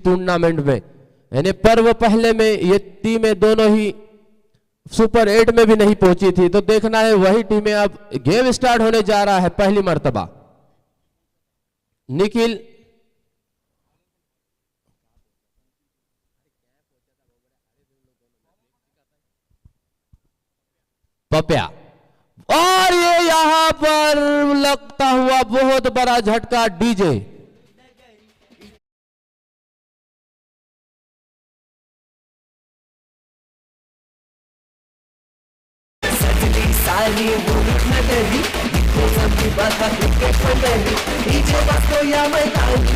Tournament में, यानी पर्व पहले में ये टीमें दोनों ही सुपर 8 में भी नहीं पहुंची थी। तो देखना है वही टीमें, अब गेम स्टार्ट होने जा रहा है पहली मर्तबा। निखिल पप्या, और ये यहां पर लगता हुआ बहुत बड़ा झटका डीजे। सारी मुल्क नगरी डीजे बजतो या मैदान,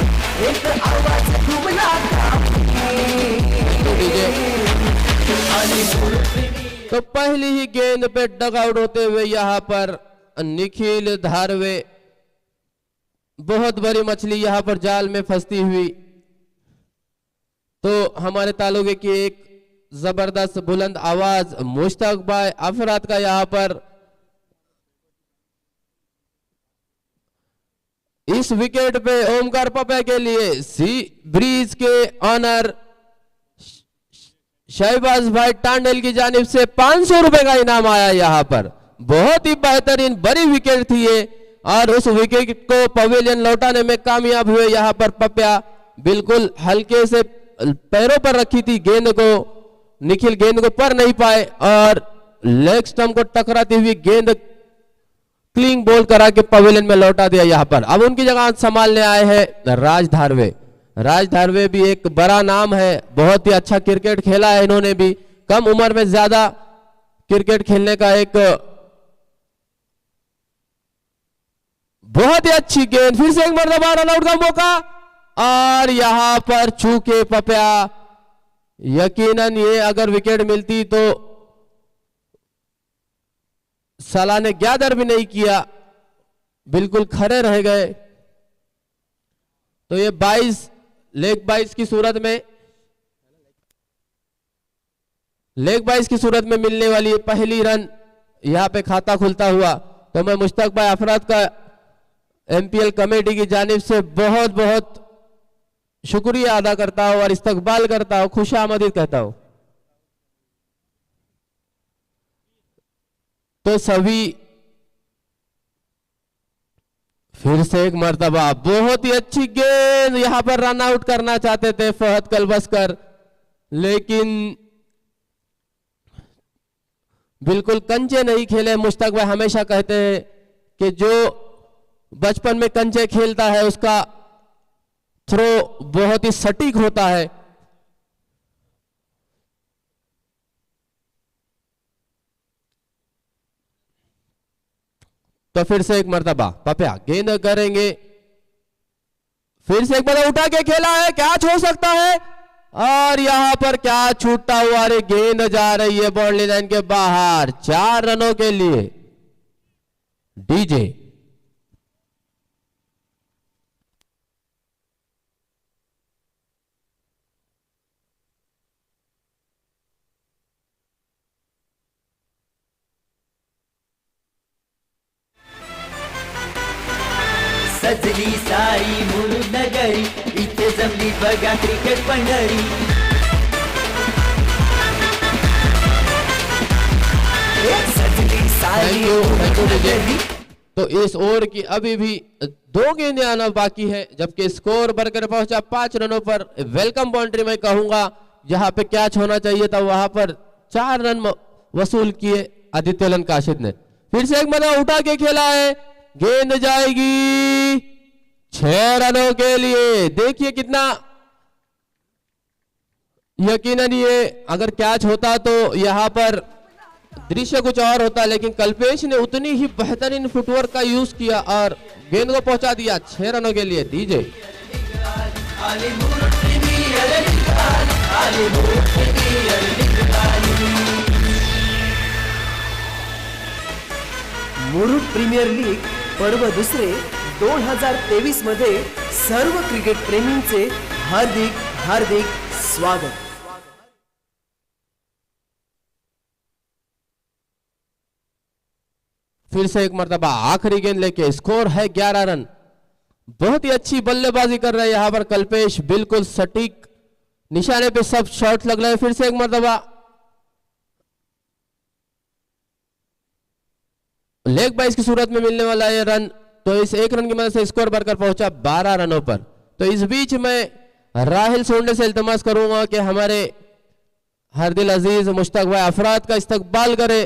एक आवाज घूमला तो पहली ही गेंद पे डगआउट होते हुए यहां पर निखिल धारवे, बहुत बड़ी मछली यहां पर जाल में फंसती हुई। तो हमारे तालुके की एक जबरदस्त बुलंद आवाज मुश्ताक भाई अफराद का यहां पर इस विकेट पे ओमकार पप्या के लिए सी ब्रीज के ऑनर शहबाज भाई टांडेल की जानिब से 500 रुपए का इनाम आया। यहां पर बहुत ही बेहतरीन बड़ी विकेट थी ये, और उस विकेट को पवेलियन लौटाने में कामयाब हुए। यहां पर पप्या बिल्कुल हल्के से पैरों पर रखी थी गेंद को, निखिल गेंद को पर नहीं पाए और लेग स्टंप को टकराती हुई गेंद क्लीन बॉल करा के पवेलियन में लौटा दिया। यहां पर अब उनकी जगह संभालने आए हैं राज धारवे। राज धारवे भी एक बड़ा नाम है, बहुत ही अच्छा क्रिकेट खेला है इन्होंने भी, कम उम्र में ज्यादा क्रिकेट खेलने का एक बहुत ही अच्छी गेंद, फिर से एक मरतबा रन आउट का मौका, और यहां पर चूके पप्या, यकीनन ये अगर विकेट मिलती तो सलाह ने गैदर भी नहीं किया, बिल्कुल खड़े रह गए। तो ये 22 लेग 22 की सूरत में, लेग 22 की सूरत में मिलने वाली पहली रन यहां पे खाता खुलता हुआ। तो मैं मुश्ताक भाई अफराद का एमपीएल कमेटी की जानिब से बहुत बहुत शुक्रिया अदा करता हूं और इस्तकबाल करता हूं, खुशामदीद कहता हूं। तो सभी फिर से एक मर्तबा बहुत ही अच्छी गेंद, यहां पर रन आउट करना चाहते थे फहद कलबस्कर, लेकिन बिल्कुल कंचे नहीं खेले। मुश्ताक भाई हमेशा कहते हैं कि जो बचपन में कंचे खेलता है उसका थ्रो बहुत ही सटीक होता है। तो फिर से एक मर्तबा पप्या गेंद करेंगे, फिर से एक बार उठा के खेला है, कैच हो सकता है, और यहां पर क्या छूटता हुआ, रे गेंद जा रही है बाउंड्री लाइन के बाहर, 4 रनों के लिए डीजे। सजली सारी मुलुक नगरी, इथे जमली बघा क्रिकेट पंढरी। सजली सारी मुलुक नगरी। तो इस ओवर की अभी भी 2 गेंदें आना बाकी है, जबकि स्कोर बढ़कर पहुंचा 5 रनों पर। वेलकम बाउंड्री में कहूंगा, जहां पे कैच होना चाहिए था वहां पर 4 रन वसूल किए आदित्य लन काशिद ने। फिर से एक मना उठा के खेला है, गेंद जाएगी 6 रनों के लिए। देखिए कितना, यकीनन ये अगर कैच होता तो यहां पर दृश्य कुछ और होता, लेकिन कल्पेश ने उतनी ही बेहतरीन फुटवर्क का यूज किया और गेंद को पहुंचा दिया 6 रनों के लिए डीजे। मुरुड प्रीमियर लीग पर्व दुसरे 2023 मध्ये सर्व क्रिकेट प्रेमींचे हार्दिक हार्दिक स्वागत। फिर से एक मर्तबा आखिरी गेंद लेके, स्कोर है 11 रन। बहुत ही अच्छी बल्लेबाजी कर रहे हैं यहां पर कल्पेश, बिल्कुल सटीक निशाने पे सब शॉट लग रहे हैं। फिर से एक मरतबा लेग बाइस की सूरत में मिलने वाला ये रन, तो इस एक रन की मदद से स्कोर बढ़कर पहुंचा 12 रनों पर। तो इस बीच मैं राहिल सोंडे से इल्तमास करूंगा कि हमारे हरदिल अजीज मुश्ताक भाई अफराद का इस्तकबाल करे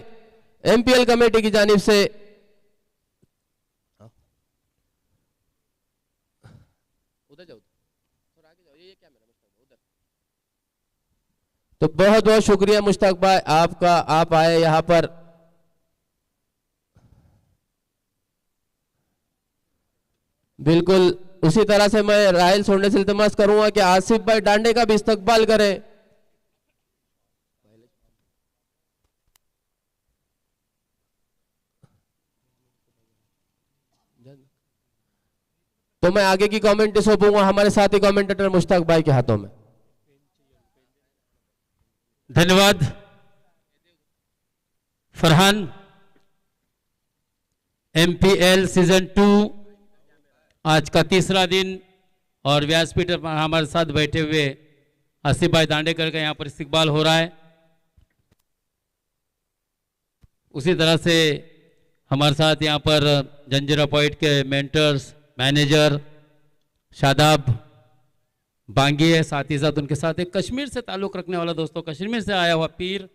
एमपीएल कमेटी की जानिब से। उधर जाओ, थोड़ा आगे जाओ, ये क्या मेरा मुश्ताक उधर। तो बहुत बहुत शुक्रिया मुश्ताक भाई आपका, आप आए यहां पर। बिल्कुल उसी तरह से मैं राहिल सोंडे से इल्तमास करूंगा कि आसिफ भाई डांडे का भी इस्तकबाल करें। तो मैं आगे की कमेंट सौंपूंगा हमारे साथी कमेंटेटर मुश्ताक भाई के हाथों में। धन्यवाद फरहान। एमपीएल सीजन 2 आज का तीसरा दिन और व्यासपीठ पर हमारे साथ बैठे हुए आसिफ भाई दांडेकर का यहाँ पर इस्तकबाल हो रहा है। उसी तरह से हमारे साथ यहाँ पर जंजीरा पॉइंट के मेंटर्स मैनेजर शादाब बांगी है, साथ ही साथ उनके साथ एक कश्मीर से ताल्लुक़ रखने वाला दोस्तों, कश्मीर से आया हुआ पीर,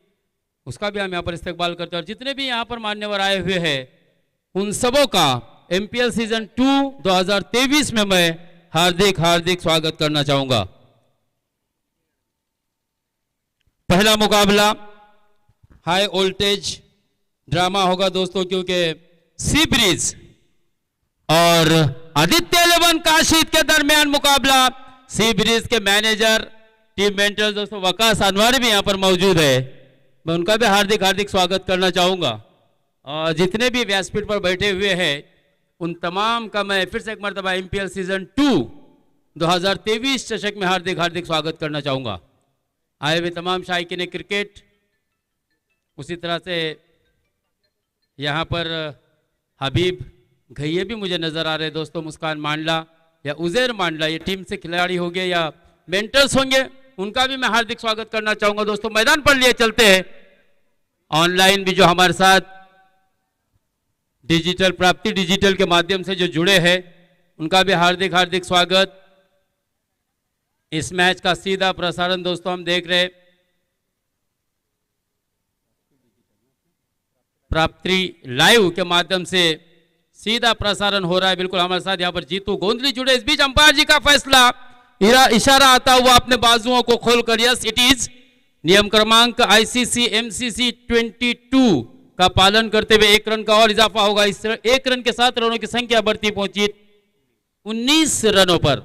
उसका भी हम यहाँ पर इस्तकबाल करते हैं। और जितने भी यहाँ पर मान्यवर आए हुए हैं उन सबों का एमपीएल सीजन 2 2023 में मैं हार्दिक हार्दिक स्वागत करना चाहूंगा। पहला मुकाबला हाई वोल्टेज ड्रामा होगा दोस्तों, क्योंकि सी ब्रिज और आदित्य 11 काशिद के दरमियान मुकाबला। सी ब्रिज के मैनेजर टीम मेंटर दोस्तों वकास अनवर भी यहां पर मौजूद है, मैं उनका भी हार्दिक हार्दिक स्वागत करना चाहूंगा। और जितने भी व्यासपीठ पर बैठे हुए हैं उन तमाम का मैं फिर से एक मरतबा एमपीएल सीजन 2 2023 चषक में हार्दिक हार्दिक स्वागत करना चाहूंगा। आए हुए तमाम शायकीन क्रिकेट, उसी तरह से यहाँ पर हबीब घइये भी मुझे नजर आ रहे हैं दोस्तों, मुस्कान मांडला या उजैर मांडला, ये टीम से खिलाड़ी होंगे या मेंटर्स होंगे, उनका भी मैं हार्दिक स्वागत करना चाहूंगा। दोस्तों मैदान पर लिए चलते हैं, ऑनलाइन भी जो हमारे साथ डिजिटल प्राप्ति डिजिटल के माध्यम से जो जुड़े हैं उनका भी हार्दिक हार्दिक स्वागत। इस मैच का सीधा प्रसारण दोस्तों हम देख रहे प्राप्ति लाइव के माध्यम से सीधा प्रसारण हो रहा है। बिल्कुल हमारे साथ यहाँ पर जीतू गोंदली जुड़े। इस बीच अंपायर जी का फैसला, इशारा आता हुआ अपने बाजुओं को खोलकर, यस इट इज नियम क्रमांक आईसीसी एमसीसी 22 का पालन करते हुए 1 रन का और इजाफा होगा। इस 1 रन के साथ रनों की संख्या बढ़ती पहुंची 19 रनों पर।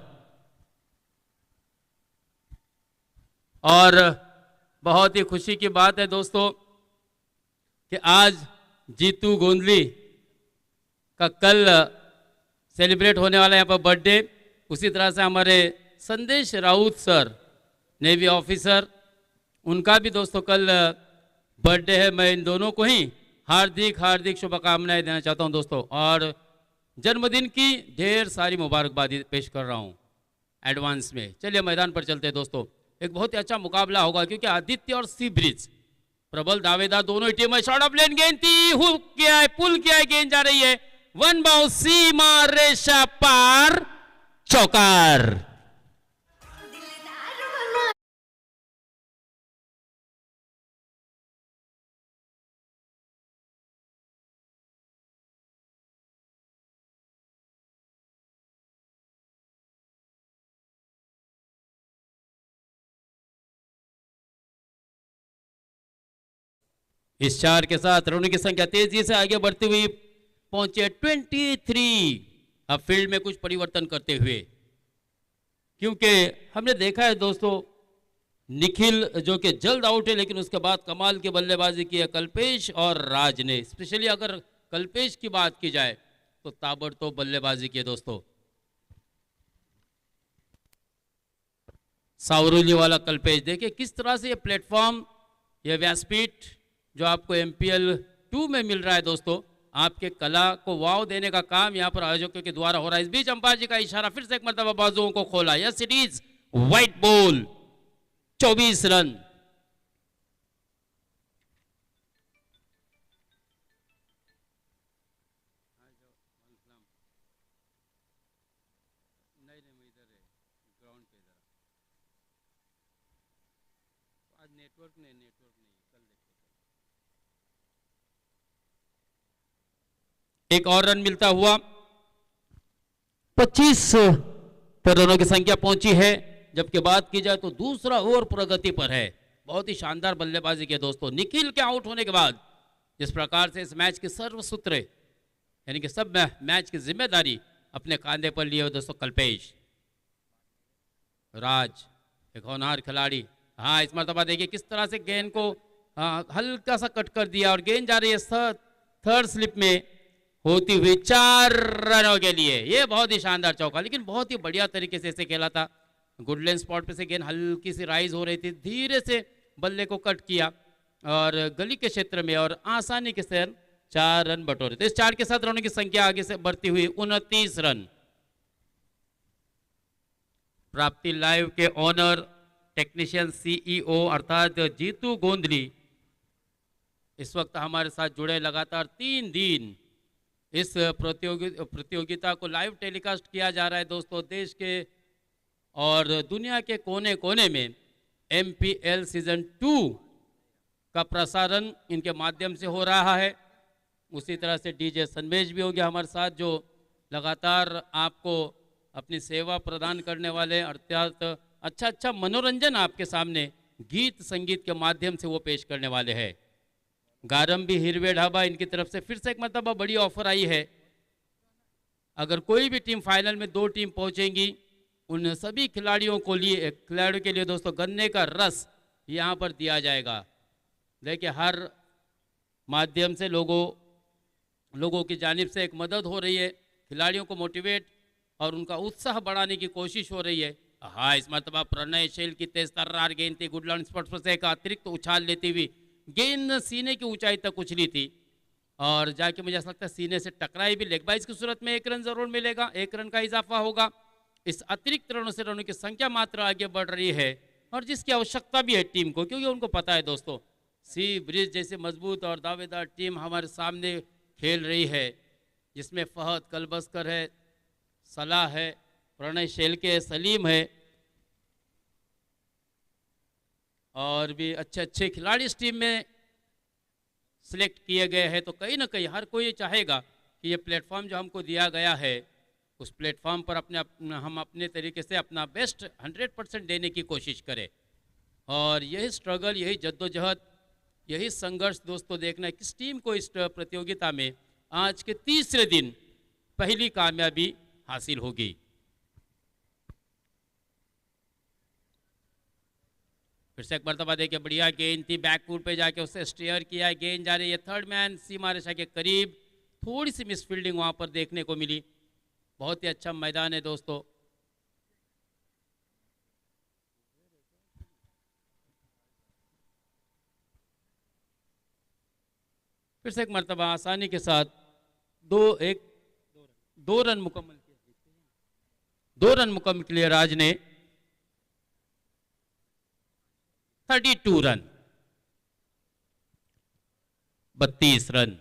और बहुत ही खुशी की बात है दोस्तों कि आज जीतू गोंदली का कल सेलिब्रेट होने वाला यहाँ पर बर्थडे। उसी तरह से हमारे संदेश राउत सर नेवी ऑफिसर, उनका भी दोस्तों कल बर्थडे है। मैं इन दोनों को ही हार्दिक हार्दिक शुभकामनाएं देना चाहता हूं दोस्तों, और जन्मदिन की ढेर सारी मुबारकबाद पेश कर रहा हूं एडवांस में। चलिए मैदान पर चलते हैं दोस्तों, एक बहुत ही अच्छा मुकाबला होगा क्योंकि आदित्य और सी ब्रिज प्रबल दावेदार दोनों ही टीम है। शॉट ऑफ लेन गेंद थी, हुक किया है, पुल किया है, गेंद जा रही है, 1 बाउंस, सीमा रेशा पार, चौकार। इस 4 के साथ रनों की संख्या तेजी से आगे बढ़ती हुई पहुंचे 23। अब फील्ड में कुछ परिवर्तन करते हुए, क्योंकि हमने देखा है दोस्तों निखिल जो कि जल्द आउट है, लेकिन उसके बाद कमाल की बल्लेबाजी की है कल्पेश और राज ने। स्पेशली अगर कल्पेश की बात की जाए तो ताबड़तोड़ बल्लेबाजी की है दोस्तों। सावरुली वाला कल्पेश, देखिए किस तरह से ये प्लेटफॉर्म, ये व्यासपीठ जो आपको एमपीएल 2 में मिल रहा है दोस्तों, आपके कला को वाव देने का काम यहाँ पर आयोजकों के द्वारा हो रहा है। इस बीच अंपायर जी का इशारा, फिर से एक मरतबा बाजुओं को खोला, yes it is white ball. 24 run. एक और रन मिलता हुआ 25 पर रनों की संख्या पहुंची है। जबकि बात की जाए तो दूसरा ओवर प्रगति पर है। बहुत ही शानदार बल्लेबाजी के दोस्तों। निखिल के आउट होने के बाद जिस प्रकार से इस मैच के सर्वसूत्र यानी कि सब मैच की जिम्मेदारी अपने कांधे पर लिए हुए दोस्तों कल्पेश राज, एक होनहार खिलाड़ी। हाँ, इस मरतबा देखिए किस तरह से गेंद को हल्का सा कट कर दिया और गेंद जा रही है थर्ड स्लिप में होती हुई 4 रनों के लिए। ये बहुत ही शानदार चौका, लेकिन बहुत ही बढ़िया तरीके से इसे खेला था। गुडलैंड स्पॉट पे से गेंद हल्की सी राइज हो रही थी, धीरे से बल्ले को कट किया और गली के क्षेत्र में और आसानी के साथ 4 रन बटोरे। तो इस 4 के साथ रनों की संख्या आगे से बढ़ती हुई 29 रन। प्राप्ति लाइव के ओनर टेक्नीशियन सीईओ अर्थात जीतू गोंदली इस वक्त हमारे साथ जुड़े। लगातार 3 दिन इस प्रतियोगिता को लाइव टेलीकास्ट किया जा रहा है दोस्तों। देश के और दुनिया के कोने कोने में MPL सीजन 2 का प्रसारण इनके माध्यम से हो रहा है। उसी तरह से डीजे सनमेश भी होंगे हमारे साथ, जो लगातार आपको अपनी सेवा प्रदान करने वाले, अर्थात अच्छा मनोरंजन आपके सामने गीत संगीत के माध्यम से वो पेश करने वाले हैं। गारंबी हिरवे ढाबा इनकी तरफ से फिर से एक मतलब बड़ी ऑफर आई है। अगर कोई भी टीम फाइनल में 2 टीम पहुंचेंगी, उन सभी खिलाड़ियों के लिए दोस्तों गन्ने का रस यहाँ पर दिया जाएगा। देखिए हर माध्यम से लोगों की जानिब से एक मदद हो रही है, खिलाड़ियों को मोटिवेट और उनका उत्साह बढ़ाने की कोशिश हो रही है। हाँ, इस मरतबा प्रणय शैल की तेज तर्रार गेंद थी। गुडलैंड स्पॉट पर से एक अतिरिक्त उछाल लेती हुई गेंद सीने की ऊंचाई तक उछली थी और जाके मुझे ऐसा लगता है सीने से टकराई भी। लेग बाइज की सूरत में 1 रन जरूर मिलेगा, 1 रन का इजाफा होगा। इस अतिरिक्त रनों से रनों की संख्या मात्र आगे बढ़ रही है और जिसकी आवश्यकता भी है टीम को, क्योंकि उनको पता है दोस्तों सी ब्रिज जैसे मजबूत और दावेदार टीम हमारे सामने खेल रही है, जिसमें फहद कलबस्कर है, सलाह है, प्रणय शेलके, सलीम है और भी अच्छे खिलाड़ी इस टीम में सिलेक्ट किए गए हैं। तो कहीं ना कहीं हर कोई चाहेगा कि ये प्लेटफॉर्म जो हमको दिया गया है उस प्लेटफॉर्म पर हम अपने तरीके से अपना बेस्ट 100% देने की कोशिश करें। और यही स्ट्रगल, यही जद्दोजहद, यही संघर्ष दोस्तों देखना है किस टीम को इस प्रतियोगिता में आज के तीसरे दिन पहली कामयाबी हासिल होगी। फिर से एक मरतबा देखिए बढ़िया गेंद थी, बैकफुट पे जाके उससे स्टेयर किया, गेंद जा रही है थर्ड मैन सीमा रेखा के करीब। थोड़ी सी मिसफील्डिंग वहां पर देखने को मिली। बहुत ही अच्छा मैदान है दोस्तों। फिर से एक मरतबा आसानी के साथ 2 रन मुकम्मल किया, 2 रन मुकम्मल किए राज ने। 32 रन, 32 रन,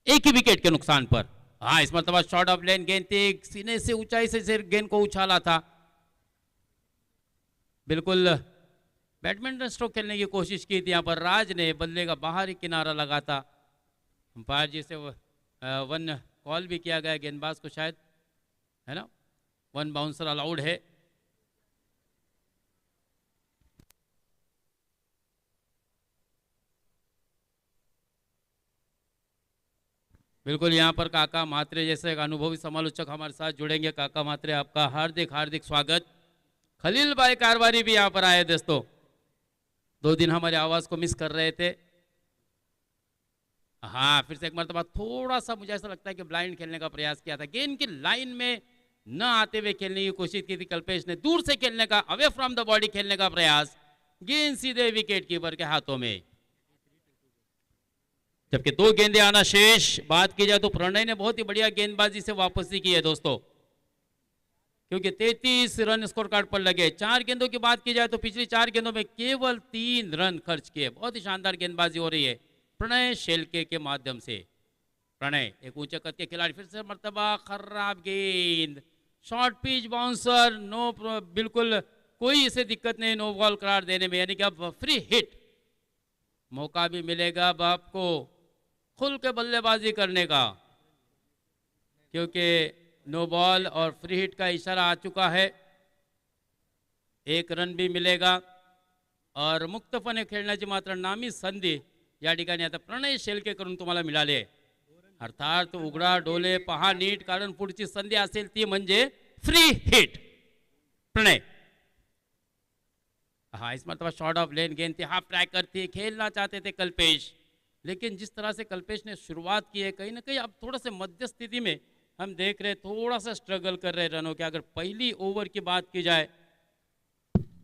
एक ही विकेट के नुकसान पर। हाँ, इस मरतबा शॉर्ट ऑफ लेन गेंद थी, सीने से ऊंचाई से गेंद को उछाला था। बिल्कुल बैडमिंटन स्ट्रोक खेलने की कोशिश की थी यहाँ पर राज ने, बल्ले का बाहरी किनारा लगाता। अंपायर जी से 1 कॉल भी किया गया गेंदबाज को शायद, है ना, 1 बाउंसर अलाउड है। बिल्कुल यहाँ पर काका म्हात्रे जैसे एक अनुभवी समालोचक हमारे साथ जुड़ेंगे। काका म्हात्रे, आपका हार्दिक हार्दिक स्वागत। खलील भाई कारवारी भी यहाँ पर आए दोस्तों, 2 दिन हमारी आवाज को मिस कर रहे थे। हाँ, फिर से एक मरतबा थोड़ा सा मुझे ऐसा लगता है कि ब्लाइंड खेलने का प्रयास किया था। गेंद की लाइन में न आते हुए खेलने की कोशिश की थी कल्पेश ने, दूर से खेलने का, अवे फ्रॉम द बॉडी खेलने का प्रयास, गेंद सीधे विकेट कीपर के हाथों में। जबकि 2 गेंदें आना शेष। बात की जाए तो प्रणय ने बहुत ही बढ़िया गेंदबाजी से वापसी की है दोस्तों। क्योंकि 33 रन स्कोर कार्ड पर लगे। 4 गेंदों की बात की जाए तो पिछली 4 गेंदों में केवल 3 रन खर्च किए। बहुत ही शानदार गेंदबाजी हो रही है प्रणय शेलके के माध्यम से। प्रणय एक ऊंचे कद के खिलाड़ी, फिर से मर्तबा खराब गेंद, शॉर्ट पिच बाउंसर, नो बिल्कुल कोई इसे दिक्कत नहीं नो बॉल करार देने में, यानी कि अब फ्री हिट। मौका भी मिलेगा अब आपको खुल के बल्लेबाजी करने का, क्योंकि नो बॉल और फ्री हिट का इशारा आ चुका है। 1 रन भी मिलेगा और मुक्तपणे खेळण्याची मात्र नामी संधी या ठिकाणी आता प्रणय शेलके करून तुम्हाला मिळाली आहे। अर्थात उघडा डोले पहा नीट, कारण पुढची संधी असेल ती म्हणजे फ्री हिट। प्रणय हाँ, इस मरतबा शॉर्ट ऑफ लेन गेंद थी, हाफ ट्रैकर थी, खेलना चाहते थे कल्पेश, लेकिन जिस तरह से कल्पेश ने शुरुआत की है कहीं ना कहीं अब थोड़ा सा मध्य स्थिति में हम देख रहे थोड़ा सा स्ट्रगल कर रहे रनों के। अगर पहली ओवर की बात की जाए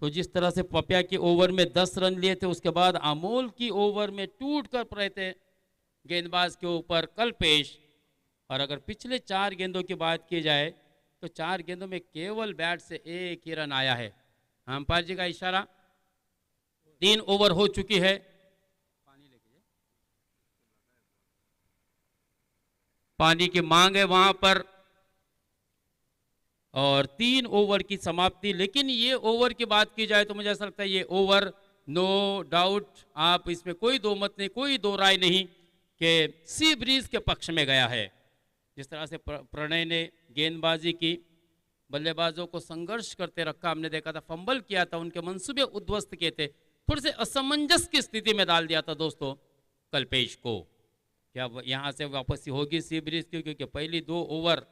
तो जिस तरह से पपिया की ओवर में 10 रन लिए थे, उसके बाद अमोल की ओवर में टूट कर पड़े थे गेंदबाज के ऊपर कल्पेश। और अगर पिछले 4 गेंदों की बात की जाए तो 4 गेंदों में केवल बैट से 1 ही रन आया है। अंपायर जी का इशारा, 3 ओवर हो चुकी है। पानी की मांग है वहां पर और 3 ओवर की समाप्ति। लेकिन ये ओवर की बात की जाए तो मुझे ऐसा लगता है ये ओवर नो डाउट, आप इसमें कोई दो मत नहीं, कोई दो राय नहीं कि सी ब्रीज के पक्ष में गया है। जिस तरह से प्रणय ने गेंदबाजी की, बल्लेबाजों को संघर्ष करते रखा, हमने देखा था फंबल किया था, उनके मंसूबे उद्ध्वस्त किए थे, थोड़े से असमंजस की स्थिति में डाल दिया था दोस्तों कल्पेश को। क्या यहाँ से वापसी होगी सी ब्रिज की, क्योंकि पहली 2 ओवर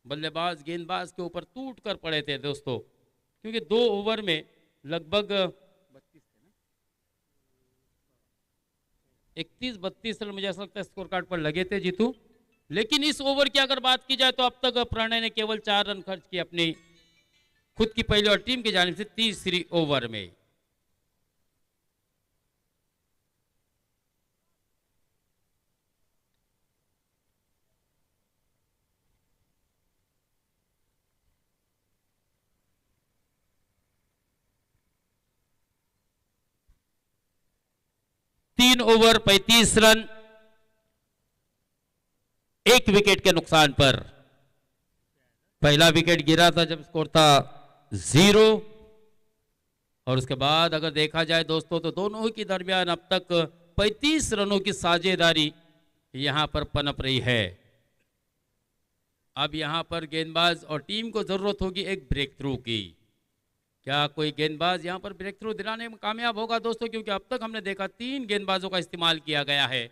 बल्लेबाज गेंदबाज के ऊपर टूट कर पड़े थे दोस्तों, क्योंकि 2 ओवर में लगभग 31-32 रन मुझे ऐसा लगता है स्कोर कार्ड पर लगे थे जीतू। लेकिन इस ओवर की अगर बात की जाए तो अब तक प्रणय ने केवल 4 रन खर्च किए अपनी खुद की पहली और टीम की जानिब से तीसरी ओवर में। तीन ओवर 35 रन, 1 विकेट के नुकसान पर। पहला विकेट गिरा था जब स्कोर था 0, और उसके बाद अगर देखा जाए दोस्तों तो दोनों के दरमियान अब तक 35 रनों की साझेदारी यहां पर पनप रही है। अब यहां पर गेंदबाज और टीम को जरूरत होगी एक ब्रेक थ्रू की। क्या कोई गेंदबाज यहां पर ब्रेक थ्रू दिलाने में कामयाब होगा दोस्तों? क्योंकि अब तक हमने देखा 3 गेंदबाजों का इस्तेमाल किया गया है।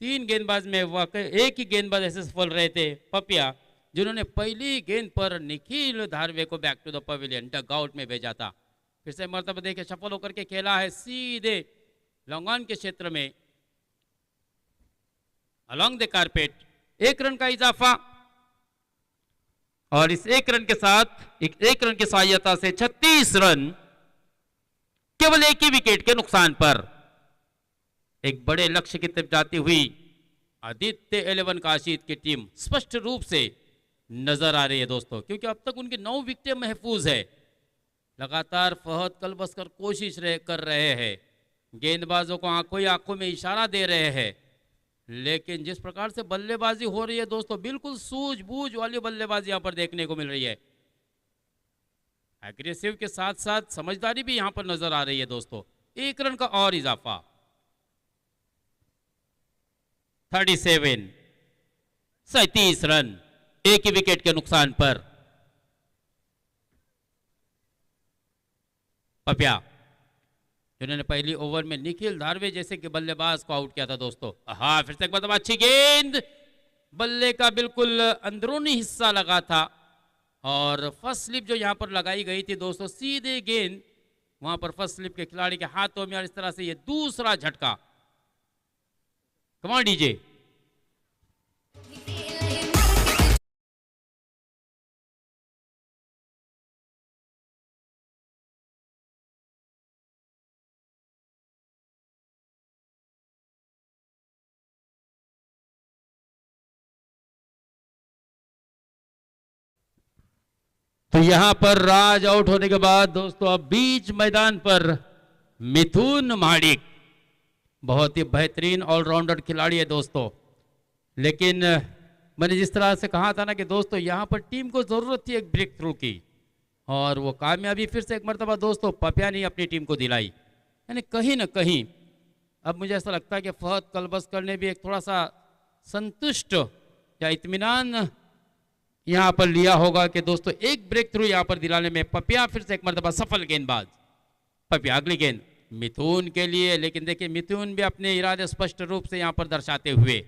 3 गेंदबाज में वाकई एक ही गेंदबाज ऐसे सफल रहे थे पपिया, जिन्होंने पहली गेंद पर निखिल धारवे को back to the pavilion dugout में भेजा था। फिर से मरतबा देखे सफल होकर के खेला है सीधे लॉन्गॉन के क्षेत्र में अलोंग द कारपेट। 1 रन का इजाफा और इस 1 रन के साथ एक रन की सहायता से 36 रन केवल 1 ही विकेट के नुकसान पर। एक बड़े लक्ष्य की तरफ जाती हुई आदित्य 11 काशीद की टीम स्पष्ट रूप से नजर आ रही है दोस्तों, क्योंकि अब तक उनकी 9 विकेटें महफूज है। लगातार फहद कलबस कर कोशिश कर रहे हैं, गेंदबाजों को आंखों में इशारा दे रहे हैं, लेकिन जिस प्रकार से बल्लेबाजी हो रही है दोस्तों, बिल्कुल सूझबूझ वाली बल्लेबाजी यहां पर देखने को मिल रही है। एग्रेसिव के साथ साथ समझदारी भी यहां पर नजर आ रही है दोस्तों। 1 रन का और इजाफा, 37 रन 1 ही विकेट के नुकसान पर। पपिया जिन्होंने पहली ओवर में निखिल धारवे जैसे कि बल्लेबाज को आउट किया था दोस्तों। हाँ, फिर से एक बार अच्छी गेंद, बल्ले का बिल्कुल अंदरूनी हिस्सा लगा था और फर्स्ट स्लिप जो यहां पर लगाई गई थी दोस्तों, सीधे गेंद वहां पर फर्स्ट स्लिप के खिलाड़ी के हाथों में, और इस तरह से ये दूसरा झटका। कमाल डीजे। तो यहां पर राज आउट होने के बाद दोस्तों अब बीच मैदान पर मिथुन माडिक, बहुत ही बेहतरीन ऑलराउंडर खिलाड़ी है दोस्तों। लेकिन मैंने जिस तरह से कहा था ना कि दोस्तों यहां पर टीम को जरूरत थी एक ब्रेक थ्रू की, और वो कामयाबी फिर से एक मरतबा दोस्तों पपिया ने अपनी टीम को दिलाई। यानी कहीं ना कहीं अब मुझे ऐसा लगता है कि फहद कलबस्कर ने भी एक थोड़ा सा संतुष्ट या इत्मीनान यहां पर लिया होगा कि दोस्तों एक ब्रेक थ्रू यहां पर दिलाने में पपिया फिर से एक मरतबा सफल गेंदबाज। पपिया अगली गेंद मिथुन के लिए, लेकिन देखिए मिथुन भी अपने इरादे स्पष्ट रूप से यहां पर दर्शाते हुए,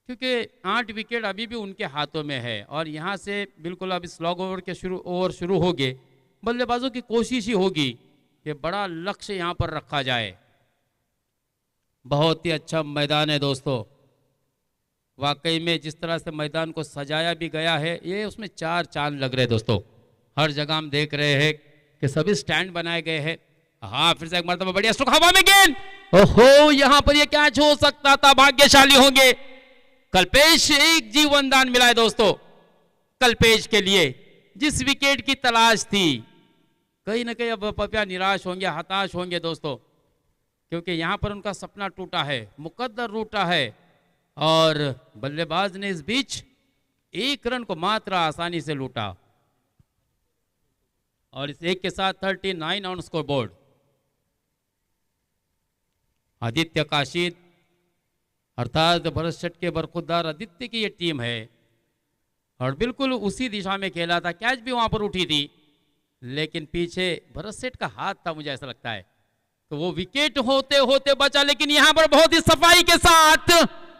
क्योंकि 8 विकेट अभी भी उनके हाथों में है और यहां से बिल्कुल अभी स्लॉग ओवर के ओवर शुरू हो गए। बल्लेबाजों की कोशिश ही होगी कि बड़ा लक्ष्य यहां पर रखा जाए। बहुत ही अच्छा मैदान है दोस्तों, वाकई में जिस तरह से मैदान को सजाया भी गया है, ये उसमें 4 चांद लग रहे हैं दोस्तों। हर जगह हम देख रहे हैं कि सभी स्टैंड बनाए गए हैं। हाँ फिर से एक मरतबा बढ़िया स्ट्रोक, हवा में गेंद, ओहो यहां पर ये कैच हो सकता था, भाग्यशाली होंगे कल्पेश। एक जीवनदान मिला है दोस्तों कल्पेश के लिए, जिस विकेट की तलाश थी। कहीं ना कहीं अब पपिया निराश होंगे, हताश होंगे दोस्तों, क्योंकि यहां पर उनका सपना टूटा है, मुकद्दर टूटा है, और बल्लेबाज ने इस बीच 1 रन को मात्र आसानी से लूटा, और इस एक के साथ 39 on score board. Aditya Kashid अर्थात भरत शेठ के बरखुरदार आदित्य की ये टीम है, और बिल्कुल उसी दिशा में खेला था। कैच भी वहां पर उठी थी, लेकिन पीछे भरत शेठ का हाथ था, मुझे ऐसा लगता है, तो वो विकेट होते होते बचा। लेकिन यहां पर बहुत ही सफाई के साथ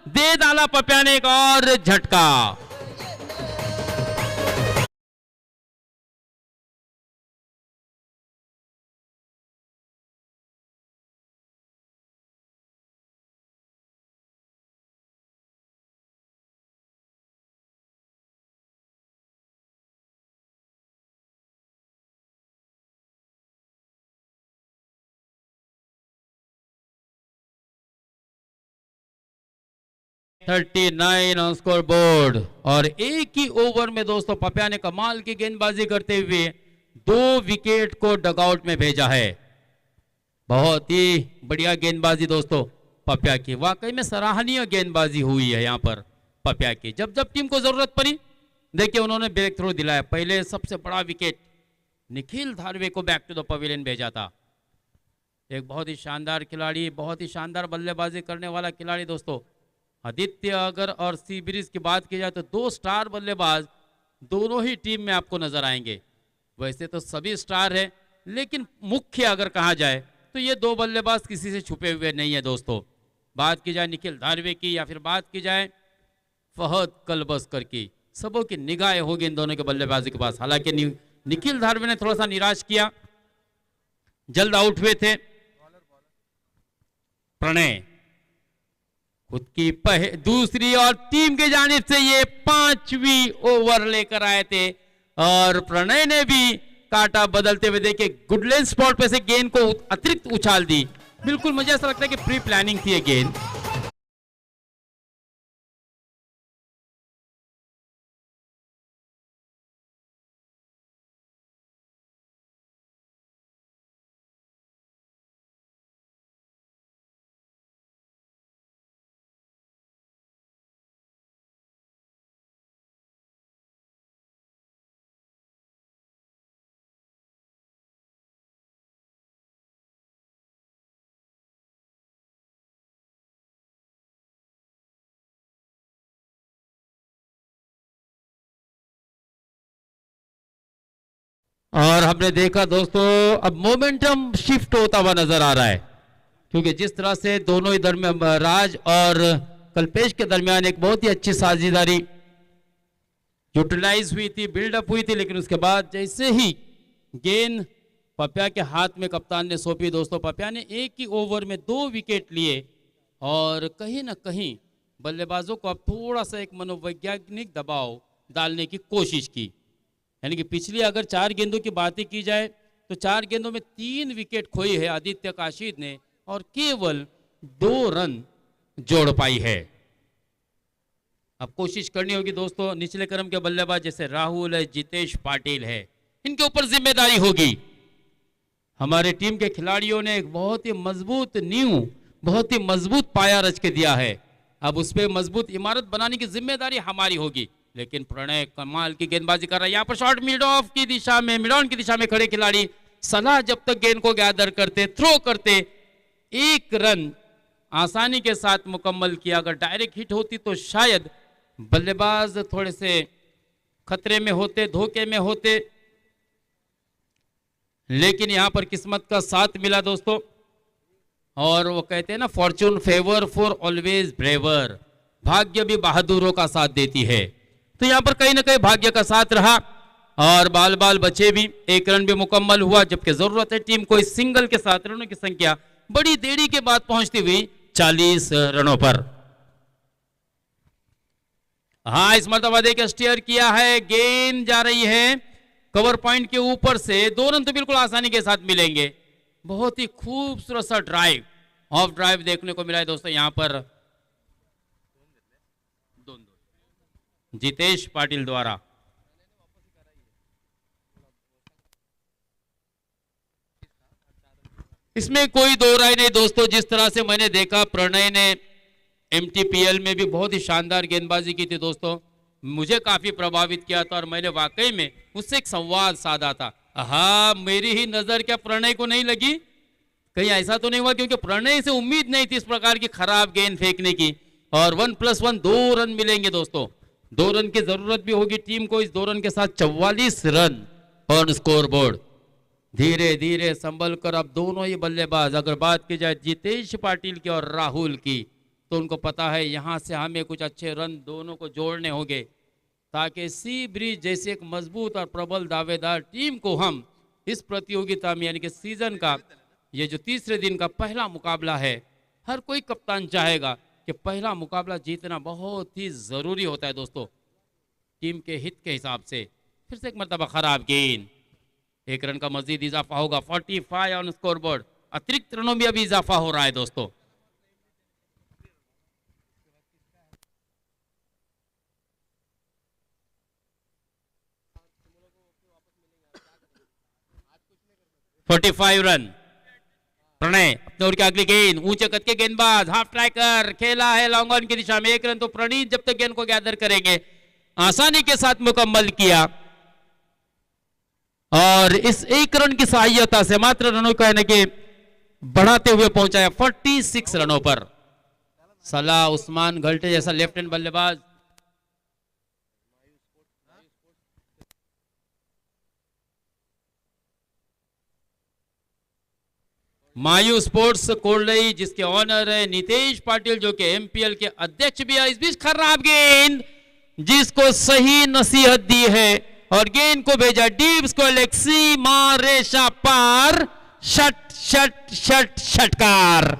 दे डाला पपिया ने एक और झटका। थर्टी 39 ऑन स्कोर बोर्ड, और एक ही ओवर में दोस्तों पपिया ने कमाल की गेंदबाजी करते हुए 2 विकेट को डगआउट में भेजा है। बहुत ही बढ़िया गेंदबाजी दोस्तों पपिया की, वाकई में सराहनीय गेंदबाजी हुई है यहाँ पर पपिया की। जब जब टीम को जरूरत पड़ी देखिए उन्होंने ब्रेक थ्रू दिलाया। पहले सबसे बड़ा विकेट निखिल धारवे को बैक टू द पवेलियन भेजा था। एक बहुत ही शानदार खिलाड़ी, बहुत ही शानदार बल्लेबाजी करने वाला खिलाड़ी दोस्तों आदित्य। अगर और सी ब्रिज की बात की जाए तो 2 स्टार बल्लेबाज दोनों ही टीम में आपको नजर आएंगे। वैसे तो सभी स्टार है, लेकिन मुख्य अगर कहा जाए तो ये 2 बल्लेबाज किसी से छुपे हुए नहीं है दोस्तों। बात की जाए निखिल धारवे की या फिर बात की जाए फहद कलबस्कर की, सबों की निगाहें होगी इन दोनों के बल्लेबाजी के पास। हालांकि निखिल धारवे ने थोड़ा सा निराश किया, जल्द आउट हुए थे। प्रणय खुद की दूसरी और टीम की जानिब से ये 5वीं ओवर लेकर आए थे, और प्रणय ने भी काटा बदलते हुए देखे गुडलैंड स्पॉट पे से गेंद को अतिरिक्त उछाल दी। बिल्कुल मुझे ऐसा लगता है कि प्री प्लानिंग थी ये गेंद। और हमने देखा दोस्तों अब मोमेंटम शिफ्ट होता हुआ नजर आ रहा है, क्योंकि जिस तरह से दोनों ही दरमियान राज और कल्पेश के दरमियान एक बहुत ही अच्छी साझेदारी यूटिलाइज हुई थी, बिल्डअप हुई थी, लेकिन उसके बाद जैसे ही गेंद पपिया के हाथ में कप्तान ने सौंपी दोस्तों, पपिया ने एक ही ओवर में 2 विकेट लिए, और कहीं ना कहीं बल्लेबाजों को अब थोड़ा सा एक मनोवैज्ञानिक दबाव डालने की कोशिश की। यानी कि पिछली अगर 4 गेंदों की बात की जाए तो 4 गेंदों में 3 विकेट खोई है आदित्य काशीद ने, और केवल 2 रन जोड़ पाई है। अब कोशिश करनी होगी दोस्तों, निचले क्रम के बल्लेबाज जैसे राहुल है, जितेश पाटिल है, इनके ऊपर जिम्मेदारी होगी। हमारे टीम के खिलाड़ियों ने एक बहुत ही मजबूत नींव, बहुत ही मजबूत पाया रच के दिया है। अब उस पर मजबूत इमारत बनाने की जिम्मेदारी हमारी होगी। लेकिन प्रणय कमाल की गेंदबाजी कर रहा है। यहाँ पर शॉट मिड ऑफ की दिशा में, मिड ऑन की दिशा में खड़े खिलाड़ी सलाह जब तक गेंद को गैदर करते, थ्रो करते, एक रन आसानी के साथ मुकम्मल किया। अगर डायरेक्ट हिट होती तो शायद बल्लेबाज थोड़े से खतरे में होते, धोखे में होते, लेकिन यहां पर किस्मत का साथ मिला दोस्तों। और वो कहते हैं ना, fortune favour for always braver, भाग्य भी बहादुरों का साथ देती है। तो यहां पर कहीं ना कहीं भाग्य का साथ रहा और बाल बाल बचे भी, एक रन भी मुकम्मल हुआ। जबकि जरूरत है टीम को इस सिंगल के साथ रनों की संख्या बड़ी देरी के बाद पहुंचती हुई 40 रनों पर। हाँ, इस मर्तबा देखिए स्टीयर किया है, गेंद जा रही है कवर पॉइंट के ऊपर से। 2 रन तो बिल्कुल आसानी के साथ मिलेंगे। बहुत ही खूबसूरत सा ड्राइव, ऑफ ड्राइव देखने को मिला है दोस्तों यहां पर जितेश पाटिल द्वारा। इसमें कोई दो राय नहीं दोस्तों। जिस तरह से मैंने देखा, प्रणय ने एमटीपीएल में भी बहुत ही शानदार गेंदबाजी की थी दोस्तों, मुझे काफी प्रभावित किया था और मैंने वाकई में उससे एक संवाद साधा था। हाँ, मेरी ही नजर क्या प्रणय को नहीं लगी? कहीं ऐसा तो नहीं हुआ? क्योंकि प्रणय से उम्मीद नहीं थी इस प्रकार की खराब गेंद फेंकने की। और 1+1 2 रन मिलेंगे दोस्तों। 2 रन की जरूरत भी होगी टीम को। इस 2 रन के साथ 44 रन ऑन स्कोर बोर्ड। धीरे धीरे संभल कर अब दोनों ही बल्लेबाज, अगर बात की जाए जितेश पाटिल की और राहुल की, तो उनको पता है यहां से हमें कुछ अच्छे रन दोनों को जोड़ने होंगे, ताकि सी ब्रिज जैसे एक मजबूत और प्रबल दावेदार टीम को हम इस प्रतियोगिता में, यानी कि सीजन का ये जो तीसरे दिन का पहला मुकाबला है, हर कोई कप्तान चाहेगा कि पहला मुकाबला जीतना बहुत ही जरूरी होता है दोस्तों, टीम के हित के हिसाब से। फिर से एक मरतबा खराब गेंद, 1 रन का मजीद इजाफा होगा। 45 ऑन स्कोर बोर्ड। अतिरिक्त रनों में अभी इजाफा हो रहा है दोस्तों। रन। प्रणय अपने ओर की अगली गेंद, ऊंचे कद के गेंदबाज, हाफ ट्रैकर खेला है लॉन्ग ऑन की दिशा में। 1 रन तो प्रणीत जब तक गेंद को गैदर करेंगे आसानी के साथ मुकम्मल किया। और इस 1 रन की सहायता से मात्र रनों को यानी कि बढ़ाते हुए पहुंचाया 46 रनों पर। सलाह उस्मान घलटे जैसा लेफ्ट हैंड बल्लेबाज, मायू स्पोर्ट्स कोल्डई जिसके ऑनर है नितेश पाटिल, जो कि एमपीएल के अध्यक्ष भी है। इस बीच खराब गेंद, जिसको सही नसीहत दी है और गेंद को भेजा डीप स्क्वायर लेग, सीमा रेशा पार, शट शट शट षटकार।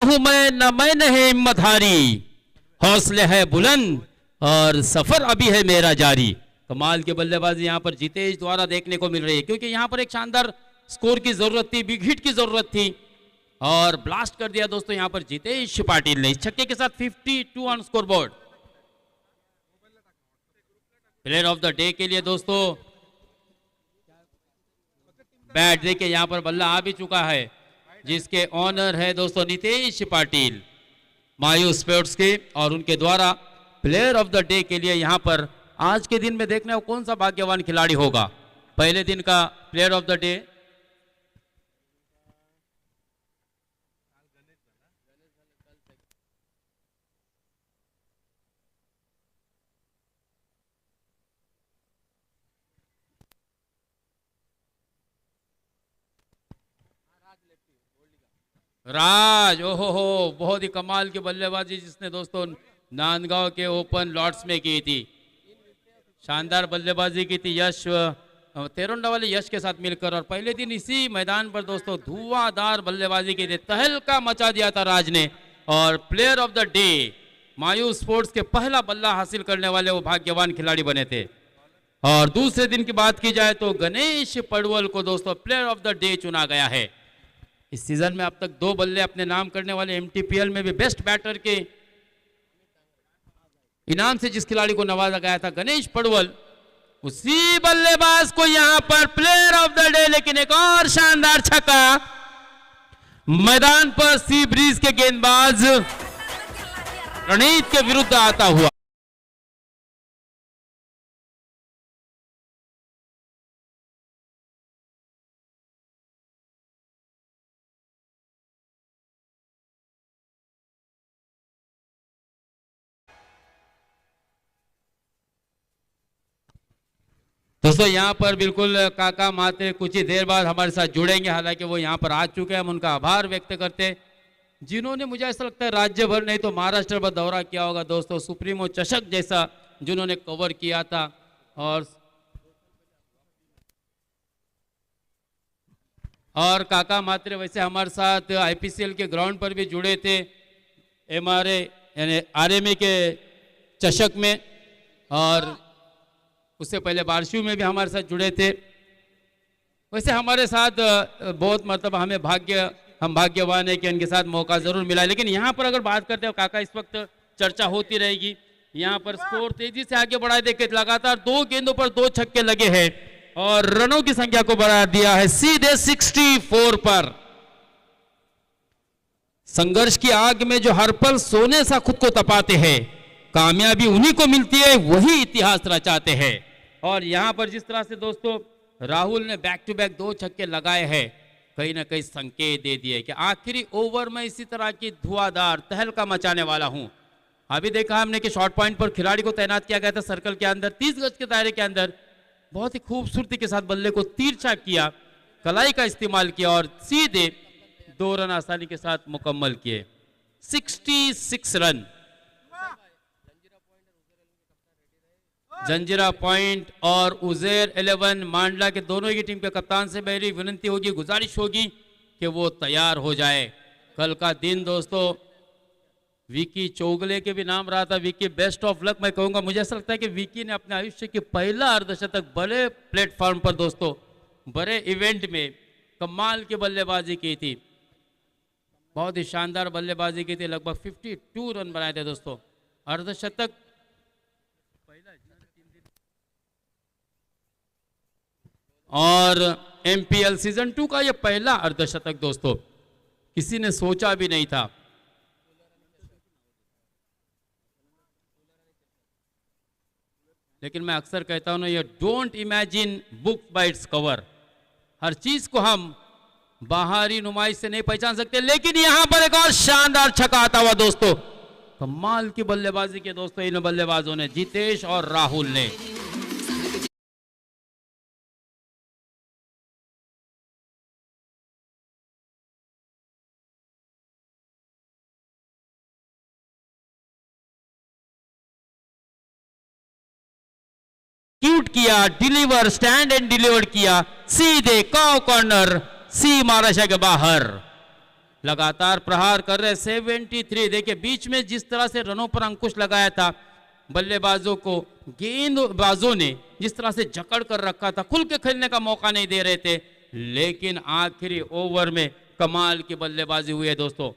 मैं न मैन है हिम्मत हारी, हौसले है बुलंद और सफर अभी है मेरा जारी। कमाल की बल्लेबाजी यहां पर जितेश द्वारा देखने को मिल रही है, क्योंकि यहां पर एक शानदार स्कोर की जरूरत थी, बिग हिट की जरूरत थी और ब्लास्ट कर दिया दोस्तों यहां पर जितेश पाटिल ने छक्के के साथ 52 on score board. Player of the day के लिए दोस्तों बैट देखिए, यहां पर बल्ला आ भी चुका है, जिसके ऑनर है दोस्तों नितेश पाटिल मायू स्पोर्ट्स के, और उनके द्वारा प्लेयर ऑफ द डे के लिए यहां पर आज के दिन में देखने को कौन सा भाग्यवान खिलाड़ी होगा। पहले दिन का प्लेयर ऑफ द डे राज, ओहो हो, बहुत ही कमाल की बल्लेबाजी जिसने दोस्तों नांदगांव के ओपन लॉर्ड्स में की थी। शानदार बल्लेबाजी की थी यश तेरोंडा वाले यश के साथ मिलकर, और पहले दिन इसी मैदान पर दोस्तों धुआंधार बल्लेबाजी की थी, तहलका मचा दिया था राज ने। और प्लेयर ऑफ द डे मायूस स्पोर्ट्स के पहला बल्ला हासिल करने वाले वो भाग्यवान खिलाड़ी बने थे। और दूसरे दिन की बात की जाए तो गणेश पड़वल को दोस्तों प्लेयर ऑफ द डे चुना गया है। इस सीजन में अब तक 2 बल्ले अपने नाम करने वाले एमटीपीएल में भी बेस्ट बैटर के इनाम से जिस खिलाड़ी को नवाजा गया था गणेश पड़वल, उसी बल्लेबाज को यहां पर प्लेयर ऑफ द डे। लेकिन एक और शानदार छक्का मैदान पर सी ब्रीज के गेंदबाज रणीत के विरुद्ध आता हुआ। दोस्तों यहाँ पर बिल्कुल काका मात्रे कुछ ही देर बाद हमारे साथ जुड़ेंगे, हालांकि वो यहाँ पर आ चुके हैं। हम उनका आभार व्यक्त करते हैं जिन्होंने मुझे ऐसा लगता है राज्य भर नहीं तो महाराष्ट्र भर दौरा किया होगा दोस्तों, सुप्रीमो चषक जैसा जिन्होंने कवर किया था। और काका मात्रे वैसे हमारे साथ आईपीसीएल के ग्राउंड पर भी जुड़े थे, एमआरए यानी आरएमए के चषक में, और उससे पहले बारशू में भी हमारे साथ जुड़े थे। वैसे हमारे साथ बहुत मतलब हम भाग्यवान है कि उनके साथ मौका जरूर मिला। लेकिन यहाँ पर अगर बात करते हो काका, इस वक्त चर्चा होती रहेगी। यहाँ पर स्कोर तेजी से आगे बढ़ा देखे, लगातार 2 गेंदों पर 2 छक्के लगे हैं और रनों की संख्या को बढ़ा दिया है सीधे 64 पर। संघर्ष की आग में जो हर पल सोने सा खुद को तपाते हैं, कामयाबी उन्हीं को मिलती है, वही इतिहास रचाते हैं। और यहां पर जिस तरह से दोस्तों राहुल ने बैक टू बैक 2 छक्के लगाए हैं, कहीं ना कहीं संकेत दे दिए कि आखिरी ओवर में इसी तरह की धुआंधार तहलका मचाने वाला हूं। अभी देखा हमने कि शॉर्ट पॉइंट पर खिलाड़ी को तैनात किया गया था सर्कल के अंदर, 30 गज के दायरे के अंदर। बहुत ही खूबसूरती के साथ बल्ले को तिरछा किया, कलाई का इस्तेमाल किया और सीधे 2 रन आसानी के साथ मुकम्मल किए। 66 रन। जंजीरा पॉइंट और उजेर 11 मांडला के दोनों की टीम के कप्तान से मेरी विनती होगी, गुजारिश होगी कि वो तैयार हो जाए। कल का दिन दोस्तों विकी चौगले के भी नाम रहा था। विकी बेस्ट ऑफ लक मैं कहूंगा। मुझे ऐसा लगता है कि विकी ने अपने आयुष्य के पहला अर्धशतक बड़े प्लेटफॉर्म पर दोस्तों बड़े इवेंट में कमाल की बल्लेबाजी की थी, बहुत ही शानदार बल्लेबाजी की थी। लगभग 52 रन बनाए थे दोस्तों। अर्धशतक और एमपीएल सीजन 2 का यह पहला अर्धशतक दोस्तों, किसी ने सोचा भी नहीं था। लेकिन मैं अक्सर कहता हूं ना, ये don't imagine book by its cover. हर चीज को हम बाहरी नुमाइश से नहीं पहचान सकते। लेकिन यहां पर एक और शानदार छक्का आता हुआ दोस्तों, कमाल की बल्लेबाजी के दोस्तों इन बल्लेबाजों ने, जितेश और राहुल ने। क्यूट किया, डिलीवर स्टैंड एंड डिलीवर किया, सीधे काउ कॉर्नर, सी माराशा के बाहर। लगातार प्रहार कर रहे 73। देखिए बीच में जिस तरह से रनों पर अंकुश लगाया था, बल्लेबाजों को गेंदबाजों ने जिस तरह से जकड़ कर रखा था, खुल के खेलने का मौका नहीं दे रहे थे। लेकिन आखिरी ओवर में कमाल की बल्लेबाजी हुई है दोस्तों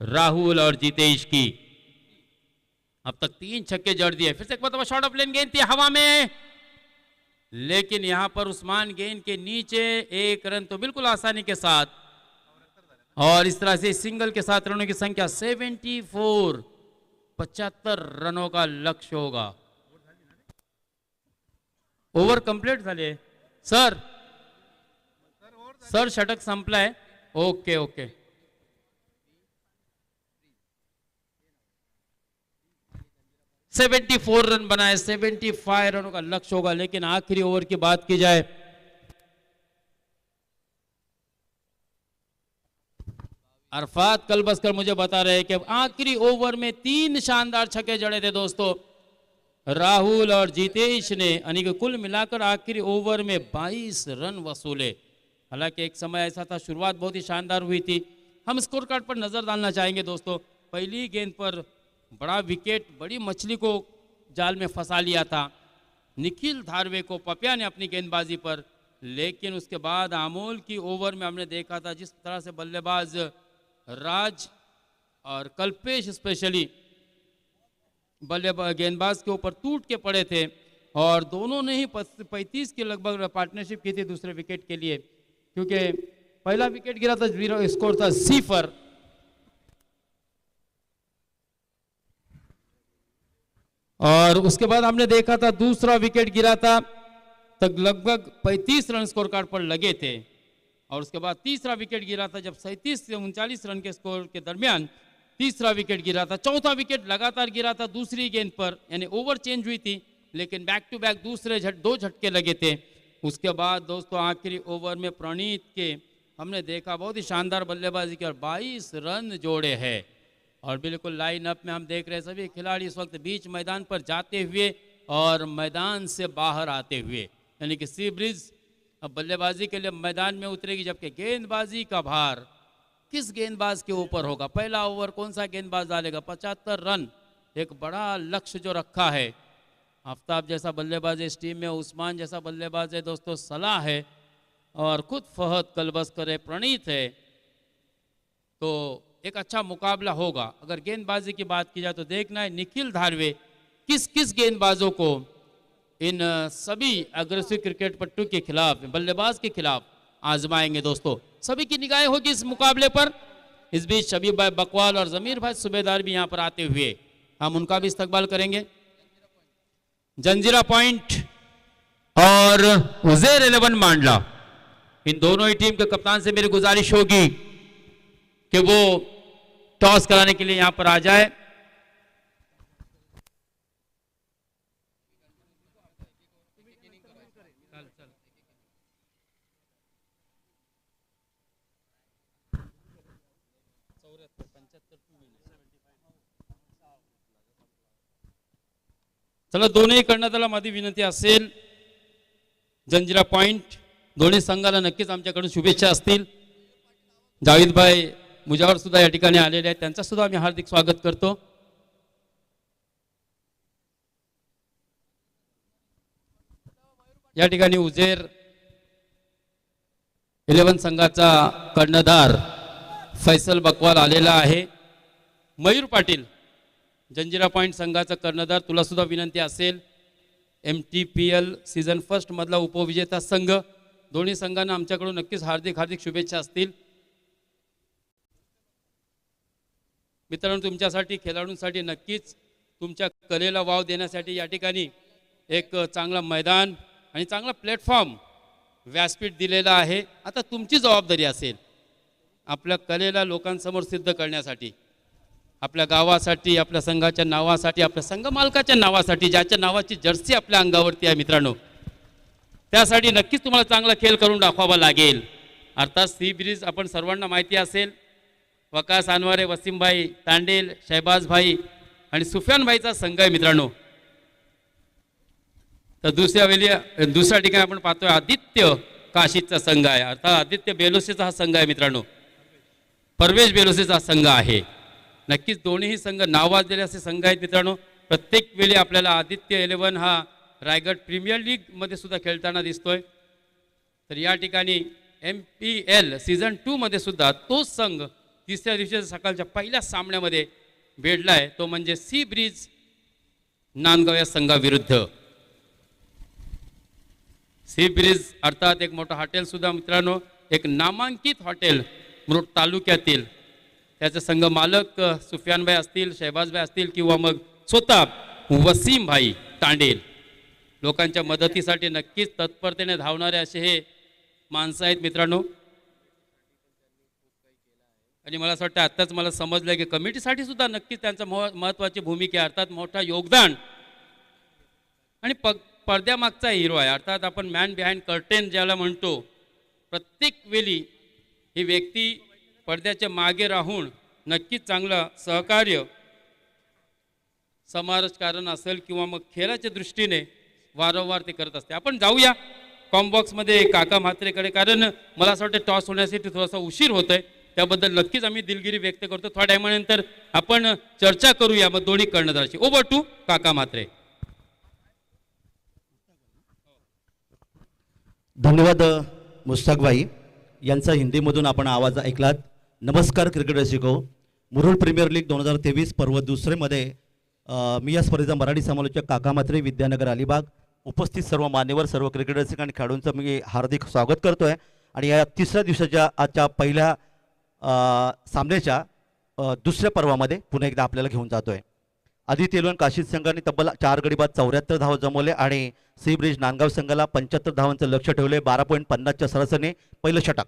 राहुल और जितेश की। अब तक 3 छक्के जड़ दिए। फिर से एक बार शॉर्ट ऑफ लेन गेंद थी हवा में, लेकिन यहां पर उस्मान गेंद के नीचे 1 रन तो बिल्कुल आसानी के साथ। और इस तरह से सिंगल के साथ रनों की संख्या 74, 75 रनों का लक्ष्य होगा। ओव्हर कंप्लीट झाले सर, सर षटक संपलाय। ओके ओके, 74 रन बनाए, 75 रनों का लक्ष्य होगा। लेकिन आखिरी ओवर की बात की जाए, अरफात कलबस्कर मुझे बता रहे हैं कि आखिरी ओवर में 3 शानदार छक्के जड़े थे दोस्तों राहुल और जितेश ने, यानी कि कुल मिलाकर आखिरी ओवर में 22 रन वसूले। हालांकि एक समय ऐसा था, शुरुआत बहुत ही शानदार हुई थी। हम स्कोर कार्ड पर नजर डालना चाहेंगे दोस्तों। पहली गेंद पर बड़ा विकेट, बड़ी मछली को जाल में फंसा लिया था निखिल धारवे को पपिया ने अपनी गेंदबाजी पर, लेकिन उसके बाद अमोल की ओवर में हमने देखा था जिस तरह से बल्लेबाज राज और कल्पेश स्पेशली बल्लेबाज गेंदबाज के ऊपर टूट के पड़े थे और दोनों ने ही 35 के लगभग पार्टनरशिप की थी दूसरे विकेट के लिए, क्योंकि पहला विकेट गिरा था, स्कोर था 0 और उसके बाद हमने देखा था दूसरा विकेट गिरा था तक लगभग 35 रन स्कोर कार्ड पर लगे थे और उसके बाद तीसरा विकेट गिरा था जब 37 से 39 रन के स्कोर के दरमियान तीसरा विकेट गिरा था। चौथा विकेट लगातार गिरा था दूसरी गेंद पर, यानी ओवर चेंज हुई थी लेकिन बैक टू बैक दूसरे 2 झटके लगे थे। उसके बाद दोस्तों आखिरी ओवर में प्रणीत के हमने देखा बहुत ही शानदार बल्लेबाजी की और 22 रन जोड़े हैं और बिल्कुल लाइन अप में हम देख रहे हैं सभी खिलाड़ी इस वक्त बीच मैदान पर जाते हुए और मैदान से बाहर आते हुए, यानी कि सी ब्रिज अब बल्लेबाजी के लिए मैदान में उतरेगी, जबकि गेंदबाजी का भार किस गेंदबाज के ऊपर होगा। पहला ओवर कौन सा गेंदबाज डालेगा, 75 रन एक बड़ा लक्ष्य जो रखा है। आफ्ताब जैसा बल्लेबाज इस टीम में, उस्मान जैसा बल्लेबाज है दोस्तों, सलाह है और खुद फहद कलबस्कर है, प्रणीत है, तो एक अच्छा मुकाबला होगा। अगर गेंदबाजी की बात की जाए तो देखना है निखिल धारवे किस किस गेंदबाजों को इन सभी अग्रेसिव क्रिकेट पट्टू के खिलाफ, बल्लेबाज के खिलाफ आजमाएंगे दोस्तों। सभी की निगाहें होगी इस मुकाबले पर। इस बीच शबीब भाई बकवाल और जमीर भाई सूबेदार भी यहाँ पर आते हुए हम उनका भी इस्तकबाल करेंगे। जंजीरा पॉइंट और उजैर 11 मांडला, इन दोनों ही टीम के कप्तान से मेरी गुजारिश होगी कि वो टॉस कराने के लिए यहां पर आ जाए। चला दोन्ही कर्णधाराला माझी विनंती असेल, जंजिरा पॉइंट दोन्ही संघाला नक्कीच आमच्याकडून शुभेच्छा असतील। जावेद भाई मुजावर सुद्धा या ठिकाणी आलेले आहेत, त्यांचा सुद्धा आम्ही हार्दिक स्वागत करतो। या ठिकाणी उजेर 11 संघाचा कर्णधार फैसल बकवाल आलेला आहे। मयूर पाटील जंजिरा पॉइंट संघाचा कर्णधार, तुला सुद्धा विनंती असेल, MTPL सीझन 1 मधला उपविजेता संघ, दोन्ही संघांना आमच्याकडून नक्कीच हार्दिक हार्दिक शुभेच्छा असतील। मित्रांनो तुमच्यासाठी, खेळाडूंसाठी नक्कीच तुमच्या कलेला वाव देण्यासाठी या ठिकाणी एक चांगला मैदान आणि चांगला प्लॅटफॉर्म व्यासपीठ दिलेला आहे। आता तुमची जबाबदारी असेल आपल्या कलेला लोकांसमोर सिद्ध करण्यासाठी, आपल्या गावासाठी, आपल्या संघाच्या नावासाठी, आपल्या संघ मालकाच्या नावासाठी, ज्याच्या नावाची जर्सी आपल्या अंगावरती आहे मित्रांनो, त्यासाठी नक्कीच तुम्हाला चांगला खेळ करून दाखवावा लागेल। अर्थात सी ब्रिज आपण सर्वांना माहिती असेल, वकास अनवारे, वसीम भाई तांडेल, शहबाज भाई आणि सुफियान भाईचा संघ आहे मित्रांनो। तर दुसऱ्या ठिकाणी आपण पाहतोय आदित्य काशीचा संघ आहे, अर्थात आदित्य बेलोसेचा हा संघ आहे मित्रांनो, परवेश बेलोसेचा संघ आहे। नक्कीच दोन्ही संघ नावाजलेले असे संघ आहेत मित्रांनो। प्रत्येक वेळी आपल्याला आदित्य 11 हा रायगड प्रीमियर लीग मध्ये सुद्धा खेळताना दिसतोय, तर या ठिकाणी MPL सीझन 2 मध्ये सुद्धा तोच संघ तिसऱ्या दिवशी सकाळच्या पहिल्या सामन्यामध्ये भेटलाय, तो म्हणजे सी ब्रिज नांदगाव या संघाविरुद्ध। सी ब्रिज अर्थात एक मोठं हॉटेल सुद्धा मित्रांनो, एक नामांकित हॉटेल मुरुड तालुक्यातील, त्याचे संघ मालक सुफियान भाई असतील, शहबाज भाई असतील किंवा मग स्वतः वसीम भाई तांडेल, लोकांच्या मदतीसाठी नक्कीच तत्परतेने धावणारे असे हे माणसं आहेत मित्रांनो। आणि मला असं वाटतं आत्ताच मला समजलं की कमिटीसाठी सुद्धा नक्कीच त्यांचं महत्त्वाची भूमिका आहे, अर्थात मोठा योगदान आणि पडद्यामागचा हिरो आहे, अर्थात आपण मॅन बिहाइंड कर्टेन ज्याला म्हणतो। प्रत्येक वेळी ही व्यक्ती पडद्याच्या मागे राहून नक्कीच चांगलं सहकार्य समाजकारण असेल किंवा मग खेळाच्या दृष्टीने वारंवार ते करत असते. आपण जाऊया कॉम्बॉक्समध्ये काका म्हात्रेकडे, कारण मला असं वाटतं टॉस होण्यासाठी थोडासा उशीर होतोय. त्याबद्दल नक्कीच आम्ही दिलगिरी व्यक्त करतो. थोड्या टायमानंतर आपण चर्चा करूया मग दोन्ही कर्णधाराची. ओव्हर टू काका म्हात्रे. धन्यवाद मुश्ताक भाई यांचा हिंदीमधून आपण आवाज ऐकलात. नमस्कार क्रिकेट रसिको. मुरुड प्रीमियर लीग 2023 पर्व दुसरेमध्ये मी या स्पर्धेचा मराठी समालोचक काका म्हात्रे, विद्यानगर अलिबाग. उपस्थित सर्व मान्यवर, सर्व क्रिकेट रसिक आणि खेळाडूंचं मी हार्दिक स्वागत करतो आहे. आणि या तिसऱ्या दिवसाच्या आजच्या पहिल्या सामन्याच्या दुसऱ्या पर्वामध्ये पुन्हा एकदा आपल्याला घेऊन जातो आहे. आदित्य एलवन काशीद संघाने तब्बल 4 गडी बाद 74 धावा जमवले आणि सी ब्रिज नांदगाव संघाला 75 धावांचं लक्ष ठेवले. 12.50च्या सरासरीने पहिलं षटक.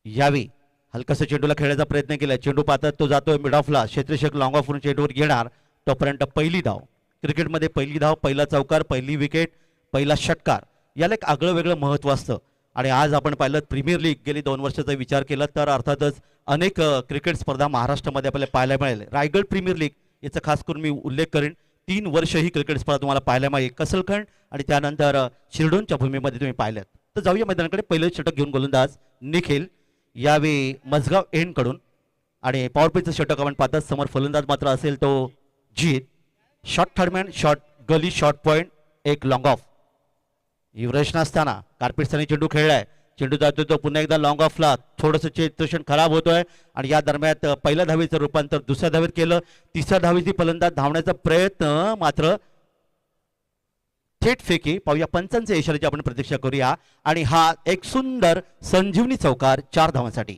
यावेळी हलकासा चेंडूला खेळण्याचा प्रयत्न केला. चेंडू पाहतात तो जातोय मिड ऑफला. क्षेत्ररक्षक लॉंग ऑफवरून चेंडूवर घेणार. तोपर्यंत पहिली धाव. क्रिकेटमध्ये पहिली धाव, पहिला चौकार, पहिली विकेट, पहिला षटकार याला एक आगळं वेगळं महत्त्व असतं. आणि आज आपण पाहिलं प्रीमियर लीग गेली 2 वर्षाचा विचार केला तर अर्थातच अनेक क्रिकेट स्पर्धा महाराष्ट्रामध्ये आपल्याला पाहायला मिळेल. रायगड प्रीमियर लीग याचा खास करून मी उल्लेख करेन. 3 वर्ष ही क्रिकेट स्पर्धा तुम्हाला पाहायला मिळेल. कसलखंड आणि त्यानंतर शिरडोनच्या भूमीमध्ये तुम्ही पाहिल्यात. तर जाऊया मैदानाकडे. पहिलं षटक घेऊन गोलंदाज निखिल यावेळी मजगाव एंड कडून. आणि पॉवर प्लेचं षटक आपण पाहतात. समोर फलंदाज मात्र असेल तो जीत. शॉर्ट थर्डमॅन, शॉर्ट गली, शॉर्ट पॉईंट, एक लॉंग ऑफ. युवरेश नसताना कार्पेटस्थानी चेंडू खेळलाय. चेंडू जातोय तो पुन्हा एकदा लॉंग ऑफला. थोडंसं क्षेत्ररक्षण खराब होतोय आणि या दरम्यान पहिल्या धावेचं रूपांतर दुसऱ्या धावेत केलं. तिसऱ्या धावेची फलंदाज धावण्याचा प्रयत्न मात्र थेट फेकी. पाहूया पंचांच्या इशाऱ्याची आपण प्रतीक्षा करूया. आणि हा एक सुंदर संजीवनी चौकार 4 धावांसाठी.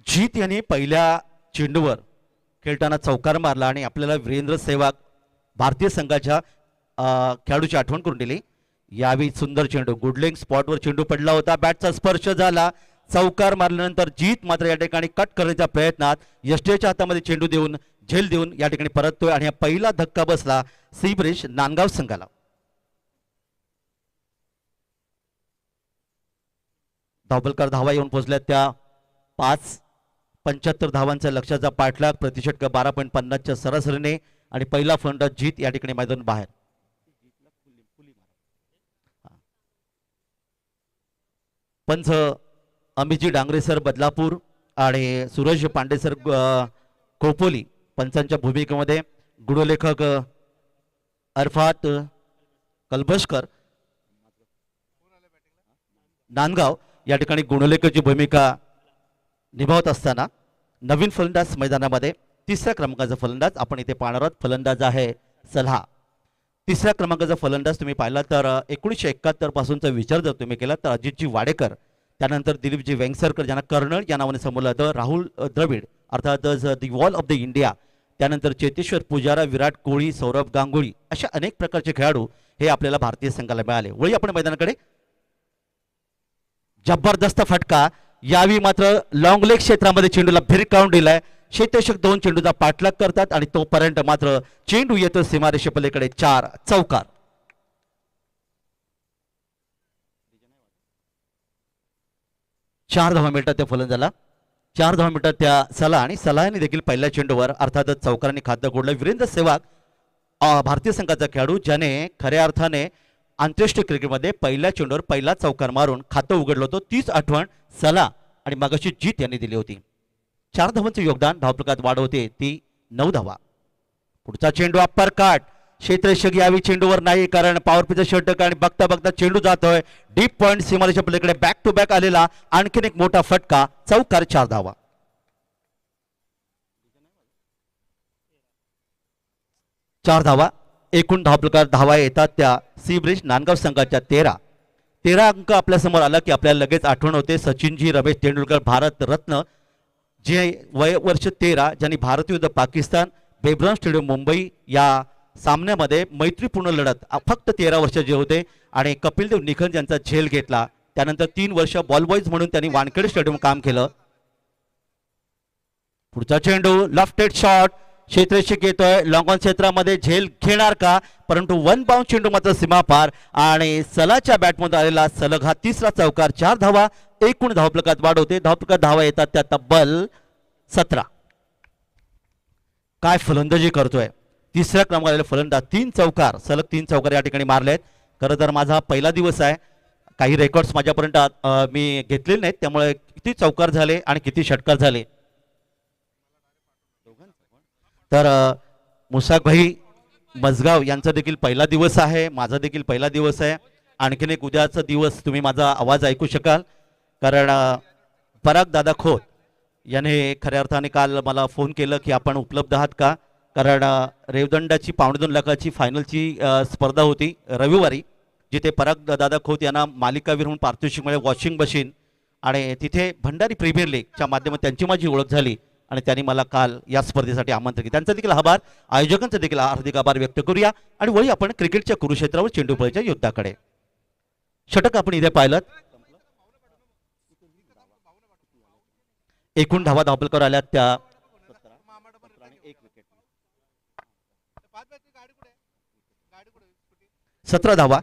जीत यांनी पहिल्या चेंडूवर खेळताना चौकार मारला आणि आपल्याला वीरेंद्र सेहवाग भारतीय संघाच्या खेळाडूची आठवण करून दिली. यावेळी सुंदर चेंडू, गुडलेंग स्पॉटवर चेंडू पडला होता. बॅटचा स्पर्श झाला. चौकार मारल्यानंतर जीत मात्र या ठिकाणी कट करण्याच्या प्रयत्नात यष्टीच्या हातामध्ये चेंडू देऊन झेल देऊन या ठिकाणी परततोय. आणि हा पहिला धक्का बसला सी ब्रिज नांदगाव संघाला. धावपलकार धावा येऊन पोहोचल्या त्या 75 धावांचा लक्ष्याचा पाठलाग. प्रतिषटक 12.50च्या सरासरीने. आणि पहिला फलंदाज जीत या ठिकाणी मैदान बाहेर. पंच अमितजी डांगरे सर बदलापूर आणि सूरज पांडे सर खोपोली पंचांच्या भूमिकेमध्ये. गुणलेखक अरफात कलबशकर नांदगाव या ठिकाणी गुणलेखकाची भूमिका निभावत असताना नवीन फलंदाज मैदानामध्ये 3ऱ्या क्रमांकाचा फलंदाज आपण इथे पाहणार आहोत. फलंदाज आहे सल्हा. 3ऱ्या क्रमांकाचा फलंदाज तुम्ही पाहिला तर 1971 पासूनचा विचार जर तुम्ही केला तर अजितजी वाडेकर, त्यानंतर दिलीपजी वेंगसरकर ज्यांना कर्नल या नावाने संबोधलं जातं, राहुल द्रविड अर्थातच the wall of the India, त्यानंतर चेतेश्वर पुजारा, विराट कोहली, सौरभ गांगुली अशा अनेक प्रकारचे खेळाडू हे आपल्याला भारतीय संघाला मिळाले. वळी आपण मैदानाकडे. जबरदस्त फटका. यावेळी मात्र लॉंग लेग क्षेत्रामध्ये चेंडूला भिरकावून दिलाय. क्षेत्ररक्षक 2 चेंडूचा पाठलाग करतात आणि तोपर्यंत मात्र चेंडू येतो सीमारेषेपलीकडे. 4 चौकार. चार धावा मिळतात त्या फलंदाजाला. 4 धावा मिळतात त्या सलाह आणि सलाहने देखील पहिल्या चेंडूवर अर्थातच चौकारांनी खातं गोडलं. वीरेंद्र सेहवाग भारतीय संघाचा खेळाडू ज्याने खऱ्या अर्थाने आंतरराष्ट्रीय क्रिकेटमध्ये पहिल्या चेंडूवर पहिला चौकार मारून खातं उघडलं होतं. तीच आठवण सलाह आणि मगाशी जीत यांनी दिली होती. 4 धावांचे योगदान. धावफलकात वाढ होते ती 9 धावा. पुढचा चेंडू अप्पर काट. क्षेत्ररक्षक यावेळी चेंडूवर नाही कारण पॉवर प्लेचा षटक आणि बघता बघता चेंडू जातोय डीप पॉइंट सीमारेषेच्या पलीकडे. बॅक टू बॅक आलेला आणखीन एक मोठा फटका. चौकार. 4 धावा. 4 धावा. एकूण धावफलकात धावा येतात त्या सी ब्रिज नांदगाव संघाच्या 13. 13 अंक आपल्यासमोर आला की आपल्याला लगेच आठवण होते सचिनजी रमेश तेंडुलकर भारत रत्न, जे वय वर्ष 13, ज्यांनी भारत विरुद्ध पाकिस्तान बेब्रॉन स्टेडियम मुंबई या सामन्यामध्ये मैत्रीपूर्ण लढत फक्त 13 वर्षाचे होते आणि कपिलदेव निखंज यांचा झेल घेतला. त्यानंतर 3 वर्ष बॉल बॉईज म्हणून त्यांनी वानखेडे स्टेडियम काम केलं. पुढचा चेंडू लेफ्ट शॉट क्षेत्ररक्षक येतोय, लॉंग ऑन क्षेत्रामध्ये झेल घेणार का, परंतु वन बाउंड चेंडू मात्र सीमापार आणि सलाच्या बॅटमध्ये आलेला सलग हा तिसरा चौकार. 4 धावा, एकूण धावफलकात वाढ होते. धावफलकात धावा येतात त्या तब्बल 17. काय फलंदाजी करतोय तिसऱ्या क्रमांकाला फलंदाज. 3 चौकार, सलग 3 चौकार या ठिकाणी मारलेत. खरं तर माझा पहिला दिवस आहे, काही रेकॉर्ड्स माझ्यापर्यंत मी घेतलेले नाहीत, त्यामुळे किती चौकार झाले आणि किती षटकार झाले. तर मुसाक भाई मजगाव यांचा देखील पहिला दिवस आहे, माझा देखील पहिला दिवस आहे. आणखीन एक उद्याचा दिवस तुम्ही माझा आवाज ऐकू शकाल, कारण पराग दादा खोत याने खऱ्या अर्थाने काल मला फोन केलं की आपण उपलब्ध आहात का, कारण रेवदंडाची 2.5 लाखाची फायनलची स्पर्धा होती रविवारी, जिथे पराग दादा खोत यांना मालिकावीर म्हणून पारितोषिक मिळाले, वॉशिंग मशीन, आणि तिथे भंडारी प्रीमियर लीगच्या माध्यमातून त्यांची माझी ओळख झाली आणि त्यांनी मला काल या स्पर्धेसाठी आमंत्रित केले. त्यांचा देखील आभार, आयोजकांचा देखील हार्दिक आभार व्यक्त करूया. आणि वळी आपण क्रिकेटच्या कुरुक्षेत्रावर चेंडूपळीच्या युद्धाकडे. षटक आपण इथे पाहिलं, एकूण धावा धावफलकावर आल्या त्या 17 धावा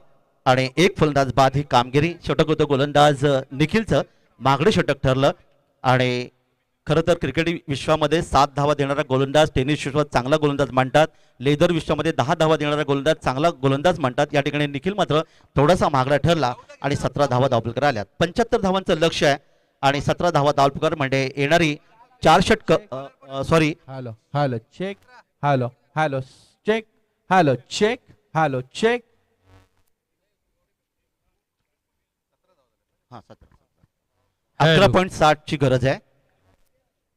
आणि 1 फलंदाज बाद ही कामगिरी. षटक होतं गोलंदाज निखिलचं, मागडे षटक ठरलं. आणि खरं तर क्रिकेट विश्वामध्ये 7 धावा देणारा गोलंदाज टेनिस विश्वात चांगला गोलंदाज मानतात, लेदर विश्वामध्ये 10 धावा देणारा गोलंदाज चांगला गोलंदाज मानतात. या ठिकाणी निखिल मात्र थोडासा महागडा ठरला आणि 17 धावा धावफलकार आल्यात. 75 धावांचं लक्ष आहे आणि 17 धावा धावफलकार म्हणजे येणारी 4 षटक. Sorry, hello hello check, hello hello check, hello check, hello check. 11.60 ची गरज आहे.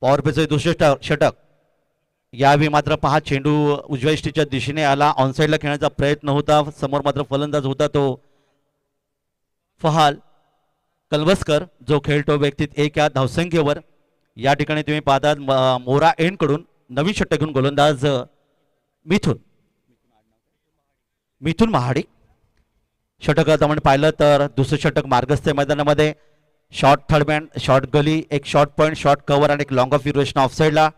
पॉवर प्लेचं दुसरे षटक. यावेळी मात्र पहा चेंडू उजव्या इष्टीच्या दिशेने आला, ऑनसाईडला खेळण्याचा प्रयत्न होता, समोर मात्र फलंदाज होता तो फहाल कलवस्कर, जो खेळतो व्यक्तीत 1 या धावसंख्येवर. या ठिकाणी तुम्ही पाहतात मोरा एंड कडून नवीन षटक घेऊन गोलंदाज मिथुन महाडिक. षटकात आपण पाहिलं तर दुसरं षटक मार्गस्थ मैदानामध्ये, शॉर्ट थर्डमॅन, शॉर्ट गली, एक शॉर्ट पॉइंट, शॉर्ट कव्हर आणि एक लॉंग ऑफ युरेशन ऑफसाईडला.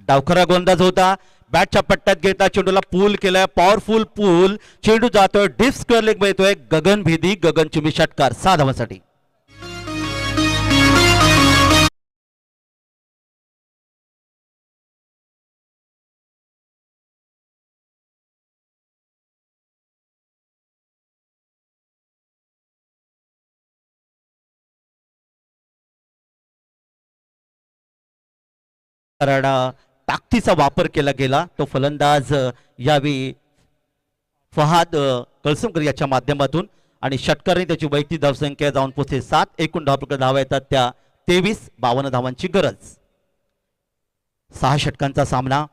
डावखरा गोलंदाज होता, बॅटच्या पट्ट्यात घेतला, चेंडूला पूल केलाय, पॉवरफुल पूल, चेंडू जातोय डीप स्क्वेअर लेग मध्ये येतोय, गगनभेदी गगनचुंबी षटकार 6 धावांसाठी. कारण ताकदीचा वापर केला गेला. तो फलंदाज यावेळी फहाद कळसमकर याच्या माध्यमातून, आणि षटकाराने त्याची वैयक्तिक धावसंख्या जाऊन पोहोचते 7. एकूण धावा येतात त्या 23-52 धावांची गरज. 6 षटकांचा सामना.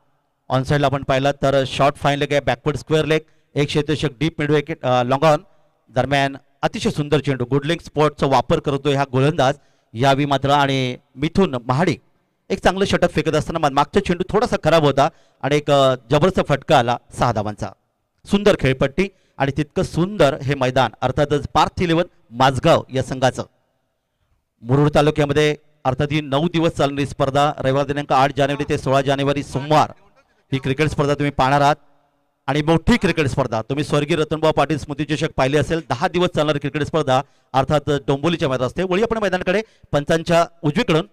ऑनसाईडला आपण पाहिला तर शॉर्ट फाईन लेग आहे, बॅकवर्ड स्क्वेअर लेग, एक क्षेत्ररक्षक deep mid wicket, long on दरम्यान अतिशय सुंदर चेंडू, गुडलिंग स्पॉटचा वापर करतोय हा गोलंदाज यावेळी मात्र. आणि मिथुन महाडिक एक चांगलं षटक फेकत असताना मागचा चेंडू थोडासा खराब होता आणि एक जबरदस्त फटका आला 6 धावांचा. सुंदर खेळपट्टी आणि तितकं सुंदर हे मैदान, अर्थातच पार्थ 11 माझगाव या संघाचं. मुरुड तालुक्यामध्ये अर्थात ही 9 दिवस चालणारी स्पर्धा, रविवार दिनांक 8 जानेवारी ते 16 जानेवारी सोमवार ही क्रिकेट स्पर्धा तुम्ही पाहणार आहात. आणि मोठी क्रिकेट स्पर्धा तुम्ही स्वर्गीय रतनभाऊ पाटील स्मृती चषक पाहिले असेल. 10 दिवस चालणारी क्रिकेट स्पर्धा अर्थात डोंबोलीच्या मैदानात असते. वळी आपण मैदानाकडे, पंचांच्या उजवीकडून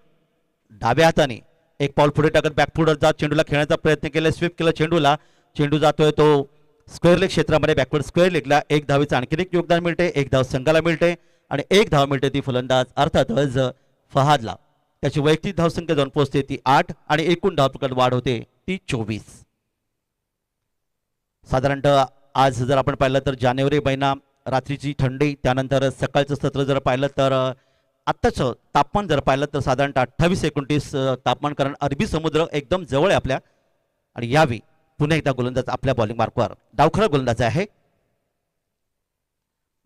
डाव्या हाताने एक पाऊल पुढे टाकत बॅकफुट जात चेंडूला खेळण्याचा प्रयत्न केला, स्वीप केला चेंडूला, चेंडू जातोय तो स्क्वेअर लेग क्षेत्रामध्ये, बॅकवर्ड स्क्वेअर लेगला. 1 धावेचं आणखीन एक योगदान मिळते, 1 धाव संघाला मिळते आणि 1 धाव मिळते ती फलंदाज अर्थातच फहादला. त्याची वैयक्तिक धावसंख्या जाऊन पोहोचते ती 8 आणि एकूण धावफलकात वाढ होते ती 24. साधारणतः आज जर आपण पाहिलं तर जानेवारी महिना, रात्रीची थंडी, त्यानंतर सकाळचं सत्र जर पाहिलं तर आत्ताचं तापमान जर पाहिलं तर साधारणतः 28-29 तापमान, कारण अरबी समुद्र एकदम जवळ आहे आपल्या. आणि यावेळी पुन्हा एकदा गोलंदाज आपल्या बॉलिंग मार्कवर डावखरा गोलंदाज आहे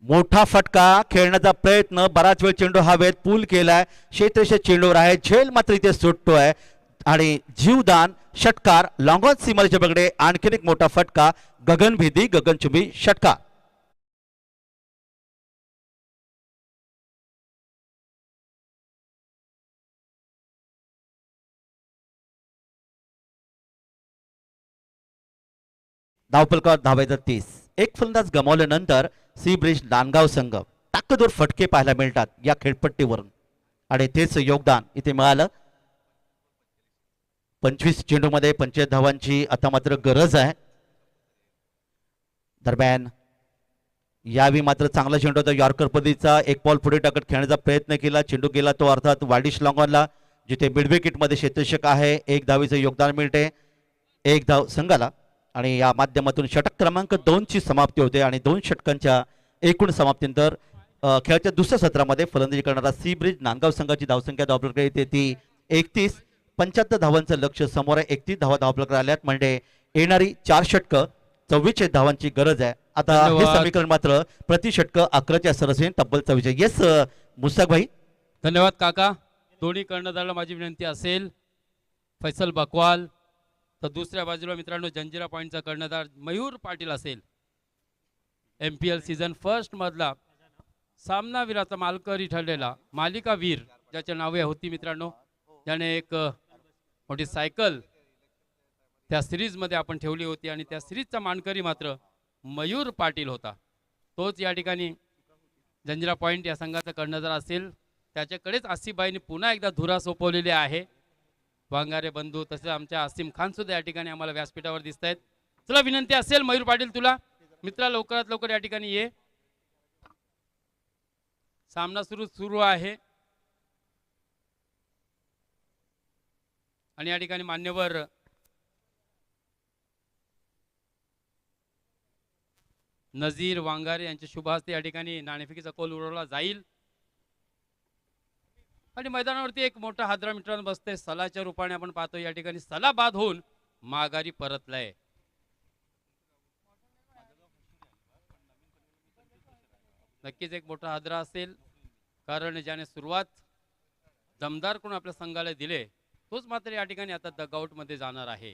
मोठा फटका खेळण्याचा प्रयत्न, बराच वेळ चेंडू हवेत पूल केलाय, क्षेत्रशः चेंडूवर आहे, झेल मात्र इथे सुटतोय आणि जीवदान षटकार लॉंग ऑन सीमारेच्या पकडे आणखीन एक मोठा फटका, गगनभेदी गगनचुंबी षटकार. धावफलकावर धावायचं 30. एक फलंदाज गमावल्यानंतर सी ब्रिज नांदगाव संघ ताकदवर फटके पाहायला मिळतात या खेळपट्टीवरून आणि तेच योगदान इथे मिळालं. 25 चेंडूमध्ये 25 धावांची आता मात्र गरज आहे. दरम्यान यावेळी मात्र चांगला चेंडू होता यॉर्कर पद्धतीचा, एक बॉल पुढे टाकत खेळण्याचा प्रयत्न केला, चेंडू गेला तो अर्थात वाडिश लॉंगॉनला, जिथे मिड विकेटमध्ये क्षेत्ररक्षक आहे. एक धावेचं योगदान मिळते, एक धाव संघाला आणि या माध्यमातून षटक क्रमांक 2 ची समाप्ती होते आणि 2 षटकांच्या एकूण समाप्तीनंतर खेळाच्या दुसऱ्या सत्रामध्ये फलंदाजी करणारा सी ब्रिज नांदगाव संघाची धावसंख्या धावफलकावर येते ती 31. 75 धावांचं लक्ष समोर आहे. 31 धावा धावफलकावर आल्यात म्हणजे येणारी 4 षटकं 44 धावांची गरज आहे. आता हे धन्यवाद. समीकरण मात्र प्रति षटक 11च्या सरसेन तब्बल 24. येस मुस्ताक भाई. धन्यवाद काका. दोन्ही कर्णधाराला माझी विनंती असेल, फैसल बकवाल तर दुसऱ्या बाजूला मित्रांनो जंजिरा पॉईंटचा कर्णधार मयूर पाटील असेल. MPL सीझन फर्स्ट मधला सामनावीराचा मालकरी ठरलेला मालिकावीर ज्याच्या नावे होती मित्रांनो, ज्याने एक मोठी सायकल त्या सिरीजमध्ये आपण ठेवली होती आणि त्या सिरीजचा मानकरी मात्र मयूर पाटील होता. तोच या ठिकाणी जंजिरा पॉईंट या संघाचा कर्णधार असेल. त्याच्याकडेच आसिफबाईंनी पुन्हा एकदा धुरा सोपवलेली आहे. वांगारे बंधू तसेच आमच्या आसिम खान सुद्धा या ठिकाणी आम्हाला व्यासपीठावर दिसत आहेत. चला विनंती असेल मयूर पाटील तुला मित्रा लवकरात लवकर या ठिकाणी ये. सामना सुरू आहे आणि या ठिकाणी मान्यवर नजीर वांगारे यांच्या शुभ हस्ते या ठिकाणी नाणेफेकीचा कौल उडवला जाईल आणि मैदानावरती एक मोठा हादरा मित्रांनो बसते. सलाच्या रूपाने आपण पाहतो या ठिकाणी सला बाद होऊन माघारी परतलाय. नक्कीच एक मोठा हादरा असेल, कारण ज्याने सुरुवात दमदार करून आपल्या संघाला दिले तोच मात्र या ठिकाणी आता डगआउट मध्ये जाणार आहे.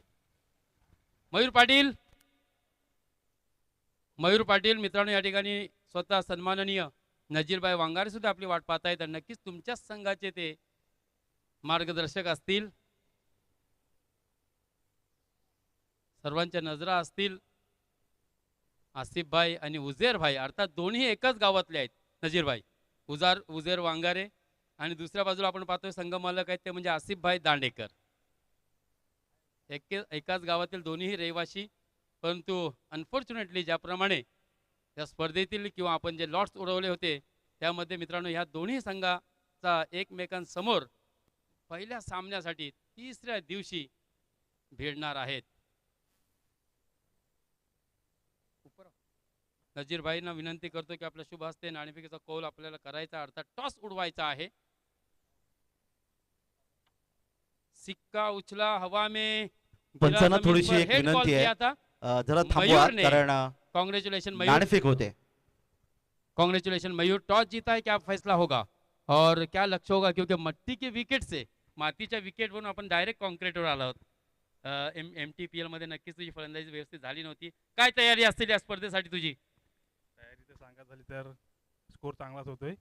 मयूर पाटील मित्रांनो या ठिकाणी स्वतः सन्माननीय नजीरबाई वांगारे सुद्धा आपली वाट पाहत आहेत. नक्कीच तुमच्याच संघाचे ते मार्गदर्शक असतील, सर्वांच्या नजरा असतील. आसिफ भाई आणि उजेर भाई अर्थात दोन्ही एकाच गावातले आहेत. नजीरभाई उजेर वांगारे आणि दुसऱ्या बाजूला आपण पाहतोय संघमालक आहेत ते म्हणजे आसिफ भाई दांडेकर. एकाच गावातील दोन्ही रहिवासी, परंतु अनफॉर्च्युनेटली ज्याप्रमाणे या स्पर्धेतील किंवा आपण जे लॉट्स उडवले होते त्यामध्ये मित्रांनो ह्या दोन्ही संघाचा एकमेकांसमोर पहिल्या सामन्यासाठी तिसऱ्या दिवशी भिडणार आहेत. नजीर भाईंना विनंती करतो की आपल्या शुभ हस्ते नाणेफेकीचा कौल आपल्याला करायचा, अर्थात टॉस उडवायचा आहे. सिक्का उचला हवा में, पंचांना थोडीशी एक विनंती आहे, जरा थांबवा कारण कांग्रेचुलेशन नाणेफेक होते. कांग्रेचुलेशन मयूर, टॉस जीता है, क्या फैसला होगा और क्या लक्ष्य होगा, क्योंकि मट्टी के विकेट से मातीच्या विकेटवरून आपण डायरेक्ट कॉन्क्रीटवर आलो आहोत. MTPL मध्ये नक्कीच तुझी फलंदाजी व्यवस्थित झाली नव्हती. काय तयारी असतील या स्पर्धेसाठी तुझी? तयारी तर सांगा झाली तर स्कोर चांगलाच होतोय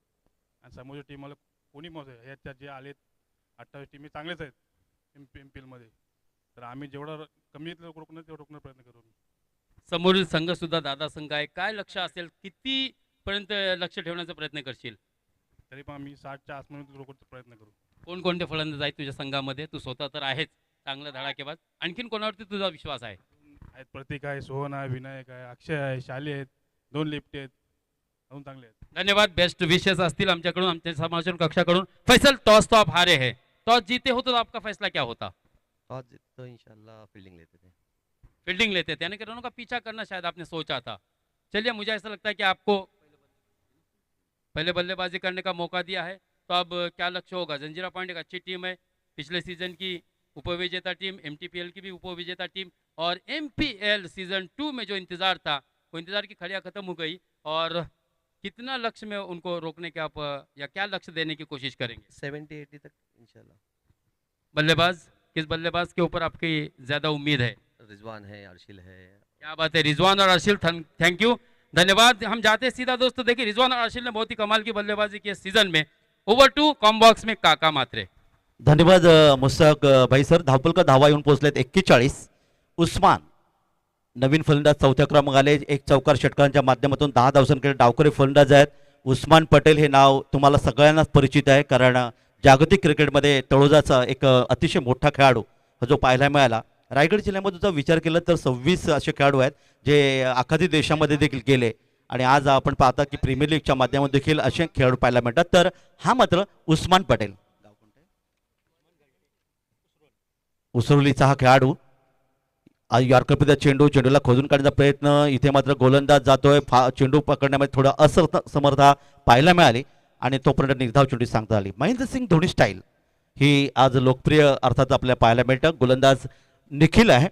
आणि समोरच्या टीमला कोणी ह्याच्यात जे आलेत 28 टीमी चांगलेच आहेत MPL मध्ये, तर आम्ही जेवढं कमी तेवढं प्रयत्न करू. समोरील संघ सुद्धा दादा संघ आहे. काय लक्ष असेल, किती पर्यंत लक्ष ठेवण्याचा प्रयत्न करशील? तरी पण आम्ही 60च्या आसपास रोखण्याचा प्रयत्न करू. कोणकोणते फलंदाज आहेत तुझ्या संघामध्ये? तू स्वतः तर आहेच चांगला धडाकेबाज, आणखीन कोणावरती तुझा विश्वास आहे? आहेत प्रतीक आहे, सोहन आहे, विनायक आहे, अक्षय आहे, शाली आहेत, 2 लेफ्टी आहेत, अजून चांगले आहेत. धन्यवाद. बेस्ट विशेष असतील आमच्याकडून, आमच्या समालोचन कक्षाकडून. फैसल, टॉस तो आप हारे हैं, टॉस जीते हो तो आपका फैसला क्या होता? टॉस जीत तो इंशाल्लाह फील्डिंग लेते थे. फील्डिंग लेते थे, यानी कि दोनों का पीछा करना शायद आपने सोचा था. चलिए, मुझे ऐसा लगता है कि आपको पहले बल्लेबाजी करने का मौका दिया है, तो अब क्या लक्ष्य होगा? जंजीरा पॉइंट एक अच्छी टीम है, पिछले सीजन की उपविजेता टीम, MTPL की भी उपविजेता टीम, और MPL सीजन 2 में जो इंतजार था वो इंतजार की खड़िया खत्म हो गई और कितना लक्ष्य में उनको रोकने के आप या क्या लक्ष्य देने की कोशिश करेंगे? 70-80 तक इंशाल्लाह। बल्लेबाज, किस बल्लेबाज के ऊपर आपकी ज्यादा उम्मीद है? रिजवान है, अर्शिल है। क्या बात है, रिजवान और अर्शिल, थैंक यू, धन्यवाद। हम जाते हैं सीधा दोस्तों, देखिए रिजवान और अर्शिल ने बहुत ही कमाल की बल्लेबाजी की है सीजन में। ओवर टू कॉम्बॉक्स में काका मात्रे। धन्यवाद मुस्तक भाई सर. धावपलकर धावा येऊन पोहोचलेत 41. उस्मान नवीन फलंदाज चौथ्या क्रमांक आले. एक चौकार षटकांच्या माध्यमातून 10 धावसंख्येचे डावखुरे फलंदाज आहेत. उस्मान पटेल हे नाव तुम्हाला सगळ्यांनाच परिचित आहे, कारण जागतिक क्रिकेटमध्ये तळोजाचा एक अतिशय मोठा खेळाडू जो पाहायला मिळाला. रायगड जिल्ह्यामध्ये जर विचार केला तर 26 असे खेळाडू आहेत जे आखाती देशामध्ये देखील गेले, आणि आज आपण पाहता की प्रीमियर लीगच्या माध्यमातून देखील असे खेळाडू पाहायला मिळतात. तर हा मात्र उस्मान पटेल, उसरुलीचा हा खेळाडू. यॉर्करमध्ये चेंडूला खोदून काढण्याचा प्रयत्न, इथे मात्र गोलंदाज जातोय, चेंडू पकडण्यामध्ये थोडा असमर्थता पाहायला मिळाली आणि तोपर्यंत निर्धाव चेंडू सांगता आली. महेंद्रसिंग धोनी स्टाईल ही आज लोकप्रिय अर्थात आपल्याला पाहायला मिळतं. गोलंदाज निखिल आहे,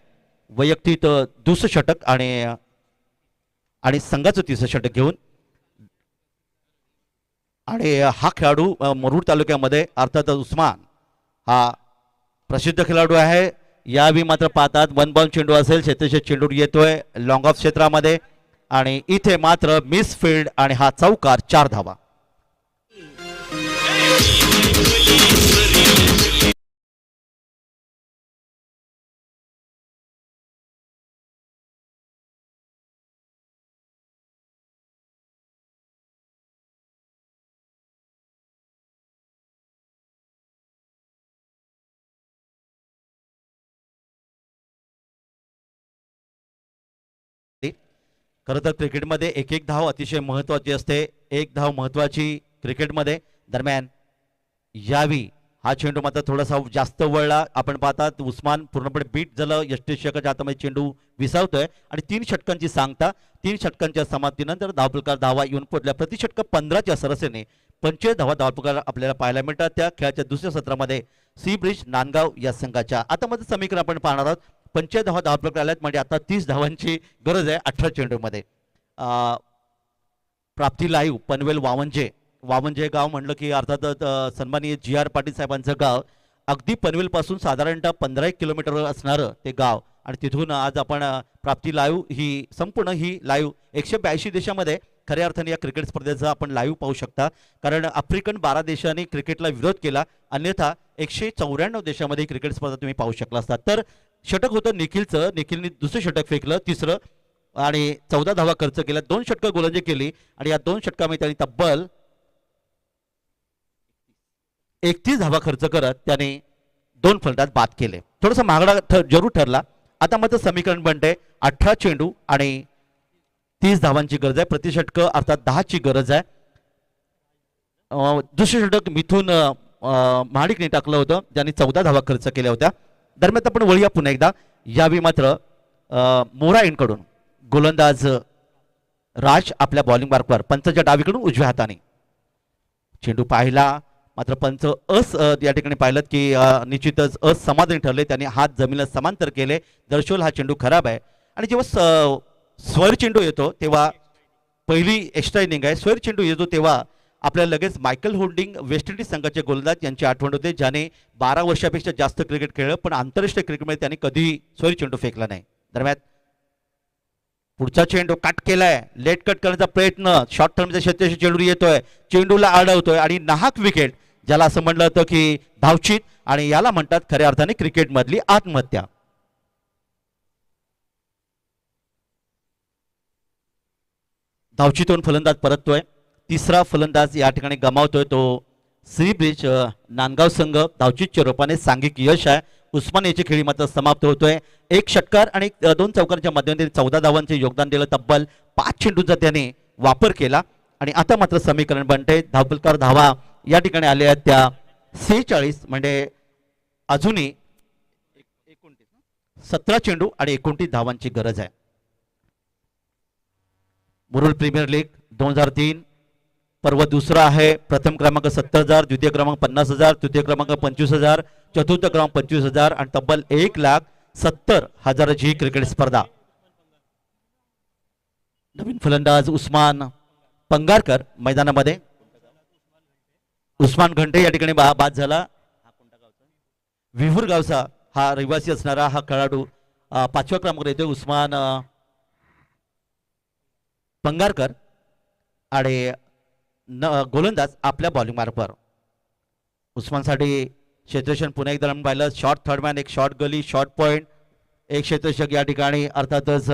वैयक्तिक दुसरं षटक आणि संघाचं तिसरं षटक घेऊन. आणि हा खेळाडू मुरुड तालुक्यामध्ये अर्थात उस्मान हा प्रसिद्ध खेळाडू आहे. यावेळी मात्र पाहतात वन बाउंड चेंडू असेल, क्षेत्रक्षेत्र चेंडू येतोय लॉंग ऑफ क्षेत्रामध्ये, आणि इथे मात्र मिस फील्ड आणि हा चौकार 4 धावा. खरं तर क्रिकेटमध्ये एक एक धाव अतिशय महत्त्वाची असते. एक धाव महत्त्वाची क्रिकेटमध्ये. दरम्यान यावी हा चेंडू मात्र थोडासा जास्त वळला. आपण पाहतात उस्मान पूर्णपणे बीट झालं, यष्टीषकाच्या हातामध्ये चेंडू विसावतोय आणि 3 षटकांची सांगता. 3 षटकांच्या समाप्तीनंतर धावपलकार धावा येऊन पोहोचल्या. प्रतिषटक 15च्या सरसेने 25 धावा धावपलकार आपल्याला पाहायला मिळतात त्या खेळाच्या दुसऱ्या सत्रामध्ये सी ब्रिज नांदगाव या संघाच्या. आता मध्ये समीकरण आपण पाहणार आहोत. 25 धावा धावपलकार आल्यात म्हणजे आता 30 धावांची गरज आहे 18 चेंडूमध्ये. प्राप्ती लाईव्ह पनवेल वावंजे गाव म्हणलं की अर्थातच सन्माननीय GR पाटील साहेबांचं गाव. अगदी पनवेलपासून साधारणतः 15 किलोमीटरवर असणारं ते गाव, आणि तिथून आज आपण प्राप्ती लाईव्ह ही संपूर्ण ही लाईव्ह 182 देशामध्ये खऱ्या अर्थाने या क्रिकेट स्पर्धेचा आपण लाईव्ह पाहू शकता. कारण आफ्रिकन 12 देशांनी क्रिकेटला विरोध केला, अन्यथा 194 देशामध्ये क्रिकेट स्पर्धा तुम्ही पाहू शकला असता. तर षटक होतं निखिलचं, निखिलने दुसरं षटक फेकलं, तिसरं, आणि 14 धावा खर्च केल्या. 2 षटकं गोलंदाजी केली आणि या 2 षटकामध्ये त्यांनी तब्बल 31 धावा खर्च करत त्याने 2 फलंदाज बाद केले. थोडासा महागडा जरूर ठरला. आता मात्र समीकरण बनते 18 चेंडू आणि 30 धावांची गरज आहे. प्रतिषटक अर्थात 10ची गरज आहे. दुसरे षटक मिथून महाडिकने टाकलं होतं, ज्यांनी 14 धावा खर्च केल्या होत्या. दरम्यान आपण वळूया पुन्हा एकदा. यावेळी मात्र मोरा एंडकडून गोलंदाज राज आपल्या बॉलिंग मार्कवर पंचाच्या डावीकडून उजव्या हाताने चेंडू पाहिला. मात्र पंच या ठिकाणी पाहिलं की निश्चितच असमाधानी ठरले. त्यांनी हात जमिनीला समांतर केले, दर्शवलं हा चेंडू खराब आहे. आणि जेव्हा स्वर चेंडू येतो तेव्हा पहिली एक्स्ट्रा इनिंग आहे, स्वर चेंडू येतो तेव्हा आपल्याला लगेच मायकल होल्डिंग वेस्ट इंडिज संघाचे गोलंदाज यांची आठवण होते, ज्याने 12 वर्षापेक्षा जास्त क्रिकेट खेळलं, पण आंतरराष्ट्रीय क्रिकेटमध्ये त्यांनी कधीही स्वर चेंडू फेकला नाही. दरम्यान पुढचा चेंडू कट केलाय, लेट कट करण्याचा प्रयत्न, शॉर्ट टर्मचा क्षेत्राशी चेंडू येतोय, चेंडूला अडवतोय आणि नाहक विकेट, ज्याला असं म्हणलं होतं की धावचीत, आणि याला म्हणतात खऱ्या अर्थाने क्रिकेटमधली आत्महत्या. धावचीतून फलंदाज परततोय. तिसरा फलंदाज या ठिकाणी गमावतोय तो सी ब्रिज नांदगाव संघ. धावचीतच्या रूपाने सांघिक यश आहे. उस्मान याची खेळी मात्र समाप्त होतोय. 1 षटकार आणि 2 चौकाराच्या माध्यमातून 14 धावांचे योगदान दिलं. तब्बल 5 चेंडूंचा त्याने वापर केला. आणि आता मात्र समीकरण बनते धावपलकार धावा या ठिकाणी आले आहेत त्या 46, म्हणजे अजूनही 17 चेंडू आणि 29 धावांची गरज आहे. मुरुड प्रीमियर लीग 2003 पर्व दुसरा आहे. प्रथम क्रमांक 70,000, द्वितीय क्रमांक 50,000, तृतीय क्रमांक 25,000, चतुर्थ क्रमांक 25,000 आणि तब्बल 1,70,000ची ही क्रिकेट स्पर्धा. नवीन फलंदाज उस्मान पंगारकर मैदानामध्ये. उस्मान घंटे या ठिकाणी बाद झाला. विहूर गावचा हा रहिवासी असणारा हा खेळाडू 5व्या क्रमांकावर येतोय. उस्मान पंगारकर आणि गोलंदाज आपल्या बॉलिंग मार्कवर. उस्मानसाठी क्षेत्ररक्षण पुन्हा एकदा आपण पाहिलं. शॉर्ट थर्डमॅन, एक शॉर्ट गली, शॉर्ट पॉईंट, एक क्षेत्ररक्षक या ठिकाणी अर्थातच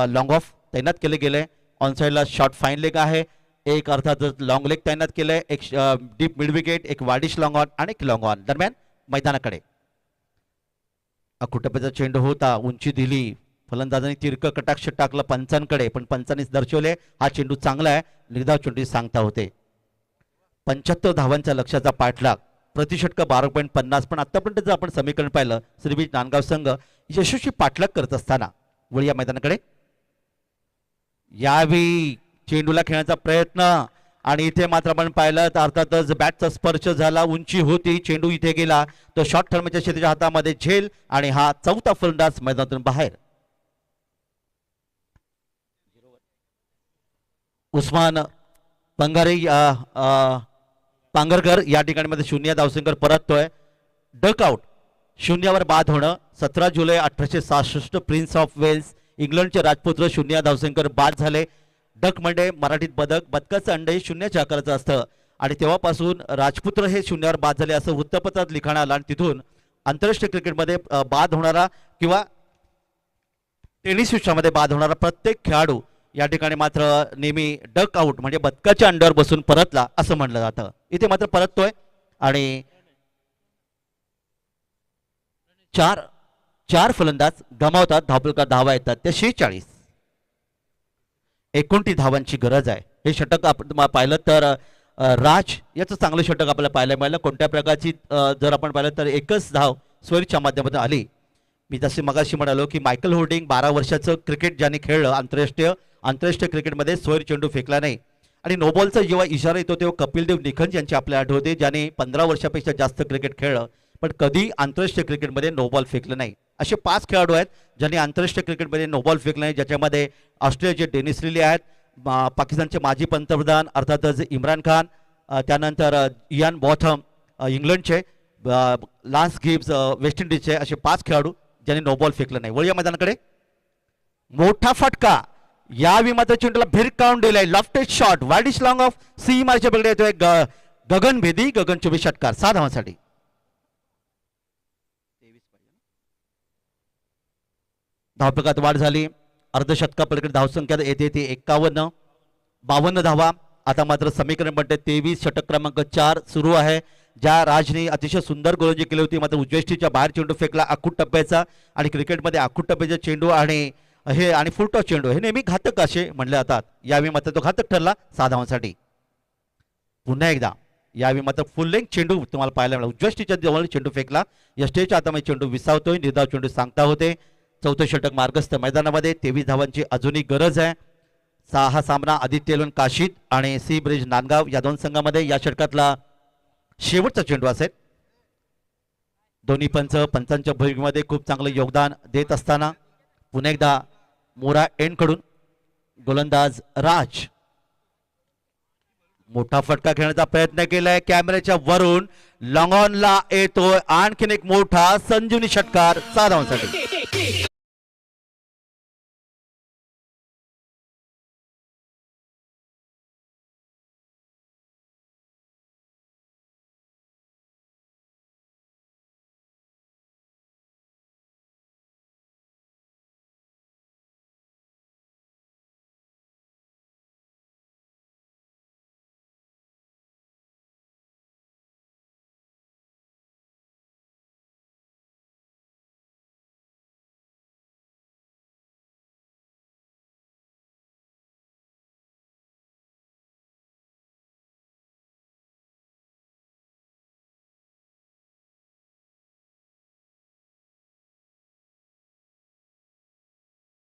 लॉंग ऑफ तैनात केले गेले. ऑनसाईडला शॉर्ट फाईन लेग आहे, एक अर्थातच लॉंग लेग तैनात केलंय, एक डीप मिड विकेट, एक वाडिश लॉंग ऑन आणि एक लॉंग ऑन. दरम्यान मैदानाकडे अकुटप्याचा चेंडू होता, उंची दिली, फलंदाजांनी तिरकं कटाक्ष टाकलं पंचांकडे, पण पंचांनीच दर्शवले हा चेंडू चांगला आहे, निर्धाव चेंडू सांगता होते. 75 धावांच्या लक्ष्याचा पाठलाग, प्रतिषटक 12.50. पण आतापर्यंत जर आपण समीकरण पाहिलं, श्रीबीज नांदगाव संघ यशस्वी पाठलाग करत असताना वळी या मैदानाकडे. यावेळी चेंडूला खेळण्याचा प्रयत्न आणि इथे मात्र आपण पाहिलं तर अर्थातच बॅटचा स्पर्श झाला, उंची होती, चेंडू इथे गेला, तो शॉर्ट थर्डमॅनच्या क्षेत्राच्या हातामध्ये झेल आणि हा चौथा फलंदाज मैदानातून बाहेर. उस्मान पांगरकर या ठिकाणी मध्ये 0 धावसंख्येवर परततोय. डकआउट, शून्यावर बाद होणं. 17 जुलै 1866 प्रिन्स ऑफ वेल्स इंग्लंडचे राजपुत्र 0 धावसंख्येवर बाद झाले. डक म्हणजे मराठीत बदक, बदकाचं अंडे 0च्या आकाराचं असतं आणि तेव्हापासून राजपुत्र हे 0वर बाद झाले असं वृत्तपत्रात लिखाण आलं आणि तिथून आंतरराष्ट्रीय क्रिकेटमध्ये बाद होणारा किंवा टेनिस विश्वामध्ये बाद होणारा प्रत्येक खेळाडू या ठिकाणी मात्र नेहमी डक आउट म्हणजे बदकाच्या अंड्यावर बसून परतला असं म्हणलं जातं. इथे मात्र परततोय आणि चार फलंदाज गमावतात, धावफलकात धावा येतात त्या 46. 29 धावांची गरज आहे. हे षटक आपण पाहिलं तर राज याचं चांगलं षटक आपल्याला पाहायला मिळालं. कोणत्या प्रकारची जर आपण पाहिलं तर एकच धाव स्वेरच्या माध्यमातून आली. मी जसे मगाशी म्हणालो की मायकल होल्डिंग 12 वर्षाचं क्रिकेट ज्याने खेळलं आंतरराष्ट्रीय क्रिकेटमध्ये स्वेर चेंडू फेकला नाही. आणि नोबॉलचा जेव्हा इशारा येतो तेव्हा कपिलदेव निखंज यांची आपल्याला आठवते, ज्याने 15 वर्षापेक्षा जास्त क्रिकेट खेळलं पण कधी आंतरराष्ट्रीय क्रिकेटमध्ये नो बॉल फेकलं नाही. असे 5 खेळाडू आहेत ज्यांनी आंतरराष्ट्रीय क्रिकेटमध्ये नो बॉल फेकलं नाही, ज्याच्यामध्ये ऑस्ट्रेलियाचे डेनिस लिली आहेत, पाकिस्तानचे माजी पंतप्रधान अर्थातच इम्रान खान, त्यानंतर इयान बॉथम इंग्लंडचे, लान्स गिब्स वेस्ट इंडिजचे, असे 5 खेळाडू ज्यांनी नो बॉल फेकलं नाही. वळूया मैदानाकडे. मोठा फटका, यावेळी मात्र चेंडूला भिरकावून दिलाय. Lofted shot, wideish long off सी मारच्या पकडे येतोय गगनभेदी, गगन 24 षटकार 6 धावांसाठी. धावफलकात वाढ झाली. अर्धशतका पलीकडे धावसंख्या येते ती 51, 52 धावा. आता मात्र समीकरण बनते 23. षटक क्रमांक 4 सुरू आहे. ज्या राजने अतिशय सुंदर गोलंदाजी केली होती मात्र उजवेष्टीच्या बाहेर चेंडू फेकला आखूट टप्प्याचा. आणि क्रिकेटमध्ये आखूट टप्प्याचे चेंडू आणि फुल टॉस चेंडू हे नेहमी घातक असे म्हणले जातात. यावेळी मात्र तो घातक ठरला 6 धावांसाठी. पुन्हा एकदा यावेळी मात्र फुल लेंथ चेंडू तुम्हाला पाहायला मिळाला. उजवेष्टीच्या जवळ चेंडू फेकला, यष्टीच्या हातामध्ये चेंडू विसावतोय, निर्धाव चेंडू सांगता होते. चौथं षटक मार्गस्थ मैदानामध्ये 23 धावांची अजूनही गरज आहे. हा सामना आदित्य एलवन काशीद आणि सी ब्रिज नांदगाव या 2 संघामध्ये या षटकातला शेवटचा चेंडू असेल. दोन्ही पंचांच्या भूमिकेमध्ये खूप चांगलं योगदान देत असताना पुन्हा एकदा मोरा एंड कडून गोलंदाज राज मोठा फटका खेळण्याचा प्रयत्न केलाय. कॅमेऱ्याच्या वरून लॉंग ऑनला येतोय आणखीन एक मोठा संजीवनी षटकार 6 धावांसाठी.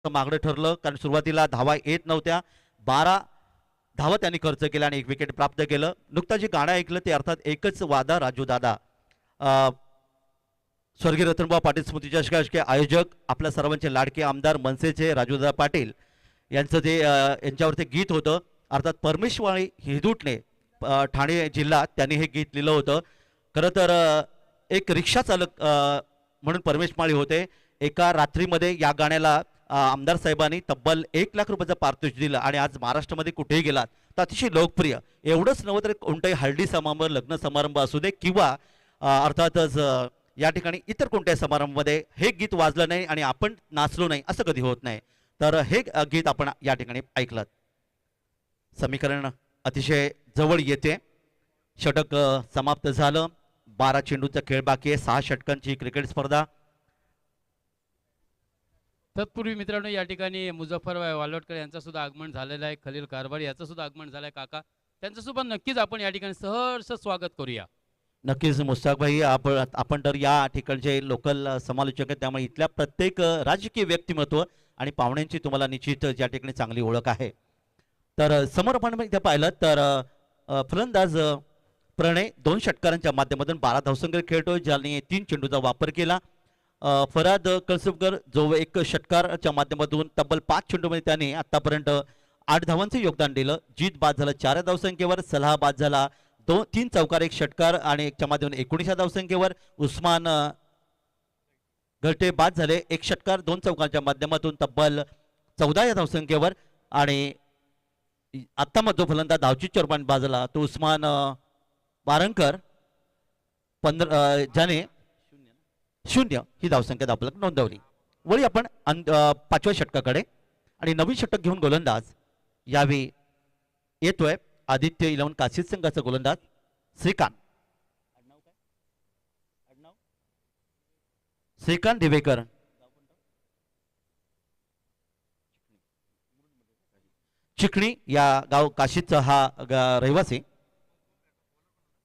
मागणं ठरलं कारण सुरुवातीला धावा येत नव्हत्या. 12 धावा त्यांनी खर्च केल्या आणि 1 विकेट प्राप्त केलं. नुकतं जे गाणं ऐकलं ते अर्थात एकच वादा राजू दादा, स्वर्गीय रतनभाऊ पाटील स्मृती चषकाचे आयोजक, आपल्या सर्वांचे लाडके आमदार मनसेचे राजूदादा पाटील यांचं ते यांच्यावर ते गीत होतं. अर्थात परमेशवाळी हिदूटणे ठाणे जिल्हा त्यांनी हे गीत लिहिलं होतं. खरं तर एक रिक्षा चालक म्हणून परमेश माळी होते. एका रात्रीमध्ये या गाण्याला आमदार साहेबांनी तब्बल 1 लाख रुपयाचं पारितोषिक दिलं आणि आज महाराष्ट्रामध्ये कुठेही गेलात तर अतिशय लोकप्रिय. एवढंच नव्हतं तर कोणताही हळदी समारंभ, लग्न समारंभ असू दे किंवा अर्थातच या ठिकाणी इतर कोणत्याही समारंभामध्ये हे गीत वाजलं नाही आणि आपण नाचलो नाही असं कधी होत नाही. तर हे गीत आपण या ठिकाणी ऐकलं. समीकरण अतिशय जवळ येते. षटक समाप्त झालं. 12 चेंडूचा खेळ बाकी आहे. 6 षटकांची क्रिकेट स्पर्धा. तत्पूर्वी मित्रांनो या ठिकाणी मुझफ्फर वालोटकर यांचं सुद्धा आगमन झालेलं आहे. खलील कारभारी याचं सुद्धा आगमन झालं आहे. काका त्यांचं सुद्धा नक्कीच आपण या ठिकाणी सहर्ष स्वागत करूया. नक्कीच मुस्ताक भाई, आपण तर या ठिकाणचे लोकल समालोचक आहेत, त्यामुळे इथल्या प्रत्येक राजकीय व्यक्तिमत्व आणि पाहुण्यांची तुम्हाला निश्चित या ठिकाणी चांगली ओळख आहे. तर समोर आपण इथे पाहिलं तर फलंदाज प्रणय 2 षटकारांच्या माध्यमातून 12 धावसंख्या खेळतोय, ज्याने 3 चेंडूचा वापर केला. फराद कलसुफकर जो 1 षटकाराच्या माध्यमातून तब्बल 5 चेंडूमध्ये त्याने आतापर्यंत 8 धावांचं योगदान दिलं. जीत बाद झाला 4 धावसंख्येवर. सलाह बाद झाला 3 चौकार 1 षटकार आणि 1च्या माध्यमातून 19 धावसंख्येवर. उस्मान गलटे बाद झाले 1 षटकार 2 चौकांच्या माध्यमातून तब्बल 14 या धावसंख्येवर. आणि आत्ता मग जो फलंदाज धावचीच्या रूपाने बाजला तो उस्मान बारंकर 15 ज्याने 0 ही धावसंख्या आपल्याला नोंदवली. वळी आपण 5व्या षटकाकडे आणि नवीन षटक घेऊन गोलंदाज यावेळी येतोय आदित्य 11 काशीद संघाचा गोलंदाज श्रीकांत दिवेकर. चिखणी या गाव काशीदचा हा रहिवासी.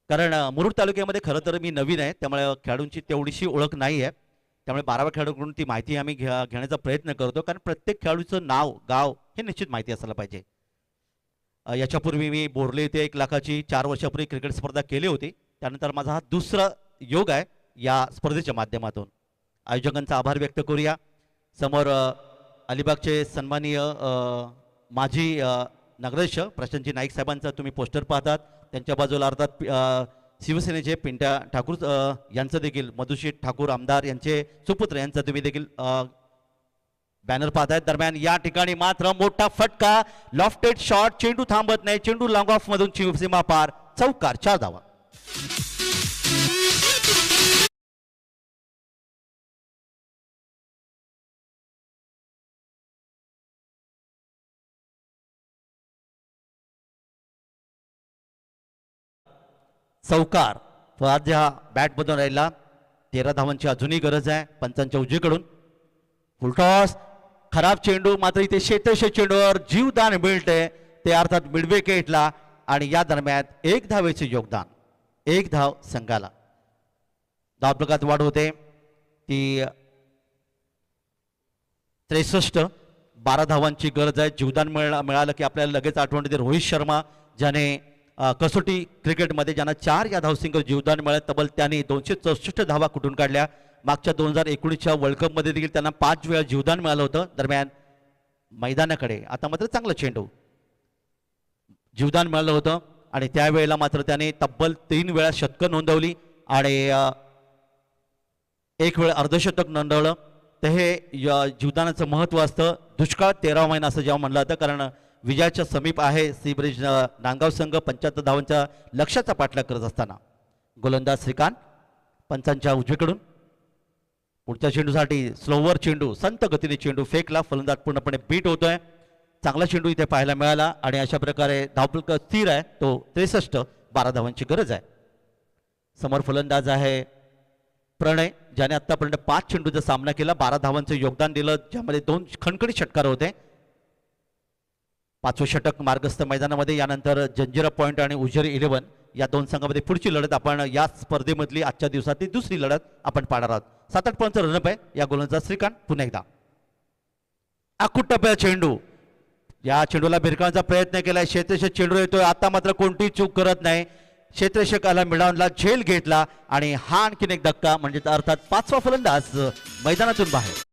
कारण मुरुड तालुक्यामध्ये खरं तर मी नवीन आहे, त्यामुळे खेळाडूंची तेवढीशी ओळख नाही आहे. त्यामुळे 12व्या खेळाडूकडून ती माहिती आम्ही घेण्याचा प्रयत्न करतो, कारण प्रत्येक खेळाडूचं नाव गाव हे निश्चित माहिती असायला पाहिजे. याच्यापूर्वी मी बोरले येथे 1 लाखाची 4 वर्षापूर्वी क्रिकेट स्पर्धा केली होती. त्यानंतर माझा हा दुसरा योग आहे या स्पर्धेच्या माध्यमातून. आयोजकांचा आभार व्यक्त करूया. समोर अलिबागचे सन्माननीय माजी नगराध्यक्ष प्रशांतजी नाईक साहेबांचा तुम्ही पोस्टर पाहतात. त्यांच्या बाजूला अर्थात शिवसेनेचे पिंट्या ठाकूर यांचं देखील, मधुशीर ठाकूर आमदार यांचे सुपुत्र यांचा तुम्ही देखील बॅनर पाहतायत. दरम्यान या ठिकाणी मात्र मोठा फटका, लॉफ्टेड शॉट, चेंडू थांबत नाही, चेंडू लॉंग ऑफ मधून सीमा पार, चौकार, 4 धावा. चौकार ह्या बॅटमधून राहिला. 13 धावांची अजूनही गरज आहे पंचांच्या उजवीकडून. फुलटॉस, खराब चेंडू, मात्र इथे शेतशे चेंडूवर जीवदान मिळते ते अर्थात मिड विकेटला. आणि या दरम्यान 1 धावेचे योगदान, 1 धाव संघाला. धावफलकात वाढ होते ती 63. 12 धावांची गरज आहे. जीवदान मिळालं की आपल्याला लगेच आठवण येते रोहित शर्मा, ज्याने कसोटी क्रिकेटमध्ये ज्यांना 4 या धावसंख्येवर जीवदान मिळालं. तब्बल त्यांनी 264 धावा कुठून काढल्या. मागच्या 2019च्या वर्ल्ड कपमध्ये देखील त्यांना 5 वेळा जीवदान मिळालं होतं. दरम्यान मैदानाकडे आता मात्र चांगलं चेंडू, जीवदान मिळालं होतं आणि त्यावेळेला मात्र त्याने तब्बल 3 वेळा शतकं नोंदवली आणि 1 वेळ अर्धशतक नोंदवलं. तर हे जीवदानाचं महत्त्व असतं. दुष्काळ 13 महिना असं जेव्हा म्हणलं जातं, कारण विजयाच्या समीप आहे सी ब्रिज नांदगाव संघ 75 धावांच्या लक्ष्याचा पाठलाग करत असताना. गोलंदाज श्रीकांत पंचांच्या उजवीकडून पुढच्या चेंडूसाठी स्लोवर चेंडू, संत गतीने चेंडू फेकला. फलंदाज पूर्णपणे बीट होतोय. चांगला चेंडू इथे पाहायला मिळाला आणि अशा प्रकारे धावफलक स्थिर आहे तो 63. 12 धावांची गरज आहे. समोर फलंदाज आहे प्रणय, ज्याने आतापर्यंत 5 चेंडूचा सामना केला, 12 धावांचं योगदान दिलं, ज्यामध्ये 2 खणखणीत षटकार होते. 5वं षटक मार्गस्थ मैदानामध्ये. यानंतर जंजिरा पॉईंट आणि उजेरी 11 या 2 संघामध्ये पुढची लढत आपण या स्पर्धेमधली आजच्या दिवसातली दुसरी लढत आपण पाहणार आहोत. 7-8 पॉईंटचा रनअप आहे या गोलंदाज श्रीकांत. पुन्हा एकदा आखूट टप्प्या चेंडू, या चेंडूला भिरकावण्याचा प्रयत्न केलाय. क्षेत्ररक्षक चेंडू येतोय, आता मात्र कोणती चूक करत नाही. क्षेत्ररक्षकाला मिळवला, झेल घेतला आणि हा आणखीन एक धक्का, म्हणजे अर्थात 5वा फलंदाज मैदानातून बाहेर.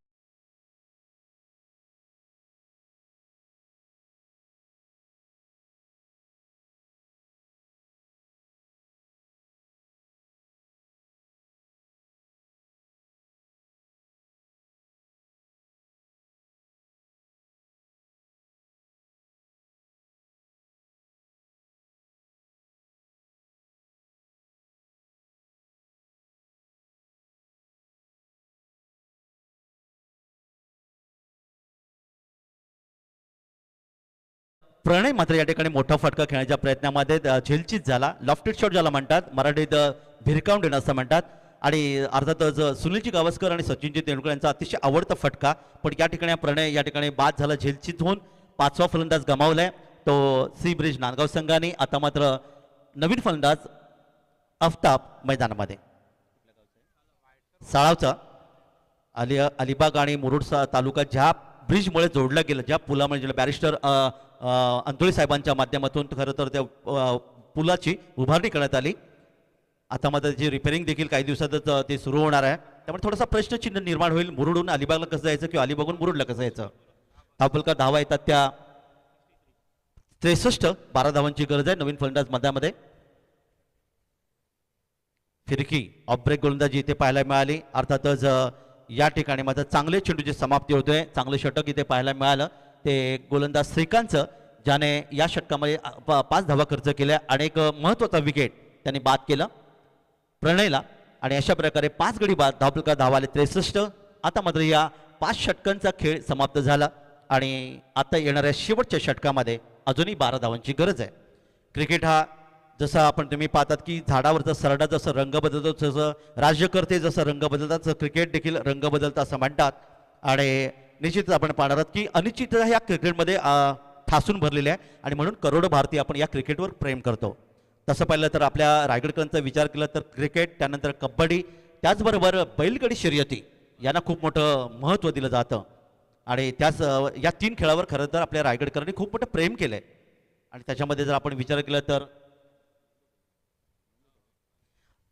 प्रणय मात्र या ठिकाणी मोठा फटका खेळण्याच्या प्रयत्नामध्ये झेलचीत झाला. लॉफ्टेड शॉट ज्याला म्हणतात, मराठीत भिरकावून देणं असं म्हणतात. आणि अर्थातच सुनीलजी गावस्कर आणि सचिनजी तेंडुलकर यांचा अतिशय आवडता फटका, पण या ठिकाणी प्रणय या ठिकाणी बाद झाला, झेलचीत होऊन 5वा फलंदाज गमावलाय तो सी ब्रिज नांदगाव संघाने. आता मात्र नवीन फलंदाज आफताब मैदानामध्ये. साळावचा अलिबाग आणि मुरुड तालुका ज्या ब्रिजमुळे जोडला गेला, ज्या पुलामुळे ज्याला बॅरिस्टर अंतोळी साहेबांच्या माध्यमातून खरं तर त्या पुलाची उभारणी करण्यात आली. आता मात्र त्याची रिपेअरिंग देखील काही दिवसातच ते सुरू होणार आहे. त्यामुळे थोडासा प्रश्नचिन्ह निर्माण होईल, मुरुडहून अलिबागला कसं जायचं किंवा अलिबागहून मुरुडला कसं यायचं. धावफलका धावा येतात त्या 63, 12 धावांची गरज आहे. नवीन फलंदाज मध्यामध्ये फिरकी ऑफ ब्रेक गोलंदाजी इथे पाहायला मिळाली. अर्थातच या ठिकाणी मात्र चांगले चेंडूची समाप्ती होतोय, चांगले षटक इथे पाहायला मिळालं ते गोलंदाज श्रीकांतचं, ज्याने या षटकामध्ये 5 धावा खर्च केल्या आणि एक महत्त्वाचा विकेट त्यांनी बाद केलं प्रणयला. आणि अशा प्रकारे 5 गडी बाद, धावफलका धावा आले 63. आता मात्र या 5 षटकांचा खेळ समाप्त झाला आणि आता येणाऱ्या शेवटच्या षटकामध्ये अजूनही 12 धावांची गरज आहे. क्रिकेट हा जसा आपण तुम्ही पाहतात की झाडावरचा सरडा जसं रंग बदलतो, जसं राज्यकर्ते जसं रंग बदलतात, तसं क्रिकेट देखील रंग बदलतं असं म्हणतात. आणि निश्चितच आपण पाहणार आहोत की अनिश्चितता ह्या क्रिकेटमध्ये ठासून भरलेली आहे आणि म्हणून करोडो भारतीय आपण या क्रिकेटवर प्रेम करतो. तसं पाहिलं तर आपल्या रायगडकरांचा विचार केला तर क्रिकेट, त्यानंतर कबड्डी, त्याचबरोबर बैलगाडी शर्यती यांना खूप मोठं महत्त्व दिलं जातं. आणि त्याच या 3 खेळावर खरं तर आपल्या रायगडकरांनी खूप मोठं प्रेम केलं आहे. आणि त्याच्यामध्ये जर आपण विचार केला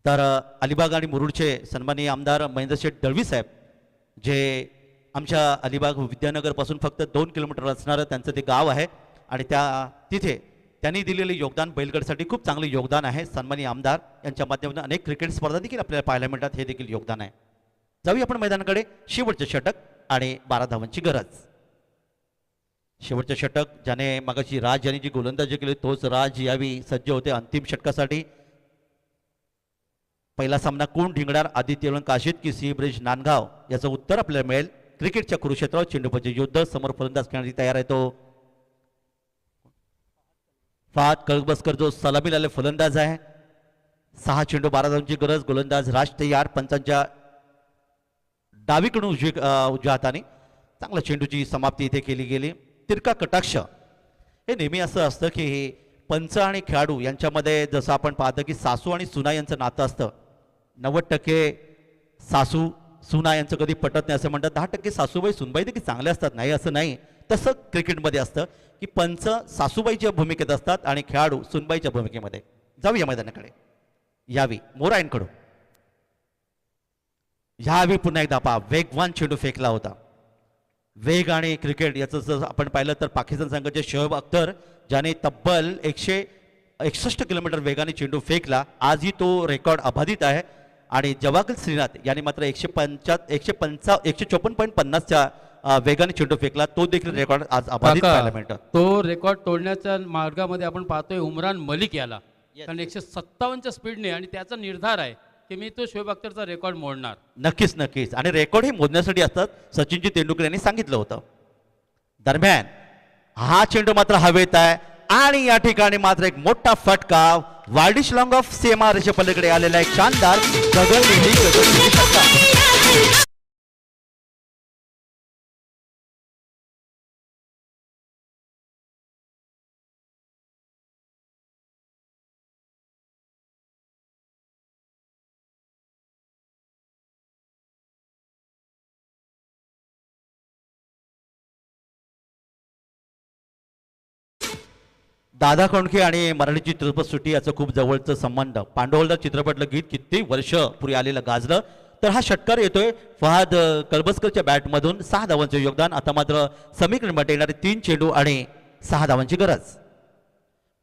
तर अलिबाग आणि मुरुडचे सन्माननीय आमदार महेंद्रशेठ दळवी साहेब, जे आमच्या अलिबाग विद्यानगरपासून फक्त 2 किलोमीटर असणारं त्यांचं ते गाव आहे आणि तिथे त्यांनी दिलेले योगदान बैलगाडीसाठी खूप चांगले योगदान आहे. सन्माननीय आमदार यांच्या माध्यमातून अनेक क्रिकेट स्पर्धा देखील आपल्याला पाहायला मिळतात, हे देखील योगदान आहे. जाऊया आपण मैदानाकडे. शेवटचे षटक आणि 12 धावांची गरज. शेवटचे षटक ज्याने मगाशी राज यांनी जी गोलंदाजी केली तोच राज यावी सज्ज होते अंतिम षटकासाठी. पहिला सामना कोण ढिंगणार, आदित्य काशीद की सी ब्रिज नांदगाव, याचं उत्तर आपल्याला मिळेल. क्रिकेटच्या कुरुक्षेत्रावर चेंडूपचे युद्ध, समोर फलंदाज खेळण्याची तयार आहे तो फहाद कळबसकर, जो सलामी लाले फलंदाज आहे. 6 चेंडू 12 धावांची गरज. गोलंदाज राज तयार, पंचांच्या डावीकडून उजव्या हाताने चांगल्या चेंडूची समाप्ती इथे केली गेली. तिरका कटाक्ष, हे नेहमी असं असतं की पंच आणि खेळाडू यांच्यामध्ये जसं आपण पाहतो की सासू आणि सुना यांचं नातं असतं. 90% सासू सुना यांचं कधी पटत नाही असं म्हणतात, 10% सासूबाई सुनबाई देखील चांगले असतात, नाही असं नाही. तसं क्रिकेटमध्ये असतं की पंच सासूबाईच्या भूमिकेत असतात आणि खेळाडू सुनबाईच्या भूमिकेमध्ये. जाऊया मैदानाकडे. यावी मोरायनकडून ह्यावी पुन्हा एकदा पहा, वेगवान चेंडू फेकला होता. वेग आणि क्रिकेट याचं जर आपण पाहिलं तर पाकिस्तान संघाचे शोएब अख्तर, ज्याने तब्बल 161 किलोमीटर वेगाने चेंडू फेकला, आजही तो रेकॉर्ड अबाधित आहे. आणि जवागल श्रीनाथ यांनी मात्र 154.50च्या वेगाने चेंडू फेकला, तो देखील रेकॉर्ड आज अबाधित पाहायला मिळतं. तो रेकॉर्ड तोडण्याच्या मार्गामध्ये आपण पाहतोय उमरान मलिक याला, कारण 157च्या स्पीडने, आणि त्याचा निर्धार आहे की मी तो शोएब अख्तरचा रेकॉर्ड मोडणार. नक्कीच नक्कीच. आणि रेकॉर्ड हे मोजण्यासाठी असतात, सचिनजी तेंडुलकर यांनी सांगितलं होतं. दरम्यान हा चेंडू मात्र हवेत आहे आणि या ठिकाणी मात्र एक मोठा फटका वार्डिश लॉंग ऑफ सीएमआर रेषे पलीकडे आलेला एक शानदार गगनभेदी फटका. दादा कोंडके आणि मराठी चित्रपटसृष्टी याचं खूप जवळचं संबंध. पांडुवलदार चित्रपटलं गीत किती वर्ष पूर्वी आलेलं गाजलं, तर हा षटकार येतोय फहाद कळबसकरच्या बॅटमधून. 6 धावांचं योगदान. आता मात्र समीकरण मध्ये येणारे 3 चेंडू आणि 6 धावांची गरज.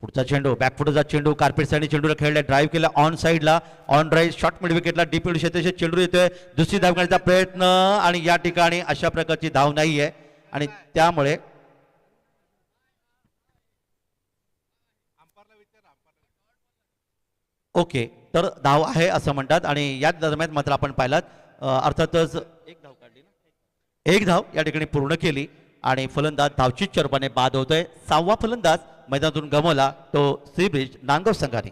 पुढचा चेंडू बॅकफुटचा चेंडू, कार्पेट साईडने चेंडूला खेळला, ड्राईव्ह केला ऑन साईडला, ऑन ड्राईव्ह शॉट मिड विकेटला, डीप मिड क्षेत्राचे चेंडू येतोय, दुसरी धाव घेण्याचा प्रयत्न, आणि या ठिकाणी अशा प्रकारची धाव नाहीये आणि त्यामुळे ओके, तर धाव आहे असं म्हणतात. आणि या दरम्यान मात्र आपण पाहिलात अर्थातच एक धाव या ठिकाणी पूर्ण केली आणि फलंदाज धावचीच्या रूपाने बाद होतोय. 6वा फलंदाज मैदानातून गमावला तो सी ब्रिज नांदगाव संघाने.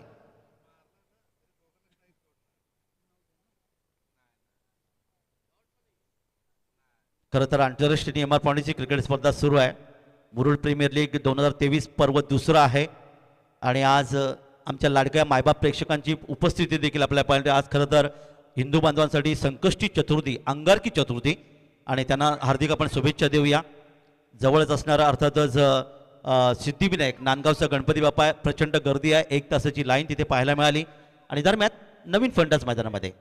खरं तर आंतरराष्ट्रीय नियमाप्रमाणेची क्रिकेट स्पर्धा सुरू आहे. मुरुड प्रीमियर लीग 2023 पर्व दुसरं आहे आणि आज आमच्या लाडक्या मायबाप प्रेक्षकांची उपस्थिती देखील आपल्याला पाहिजे. आज खरं तर हिंदू बांधवांसाठी संकष्टी चतुर्थी, अंगारकी चतुर्थी आणि त्यांना हार्दिक आपण शुभेच्छा देऊया. जवळच असणारा अर्थातच सिद्धिविनायक नांदगावचा गणपती बाप्पा, प्रचंड गर्दी आहे. 1 तासाची लाईन तिथे पाहायला मिळाली आणि दरम्यान नवीन फलंदाज मैदानामध्ये.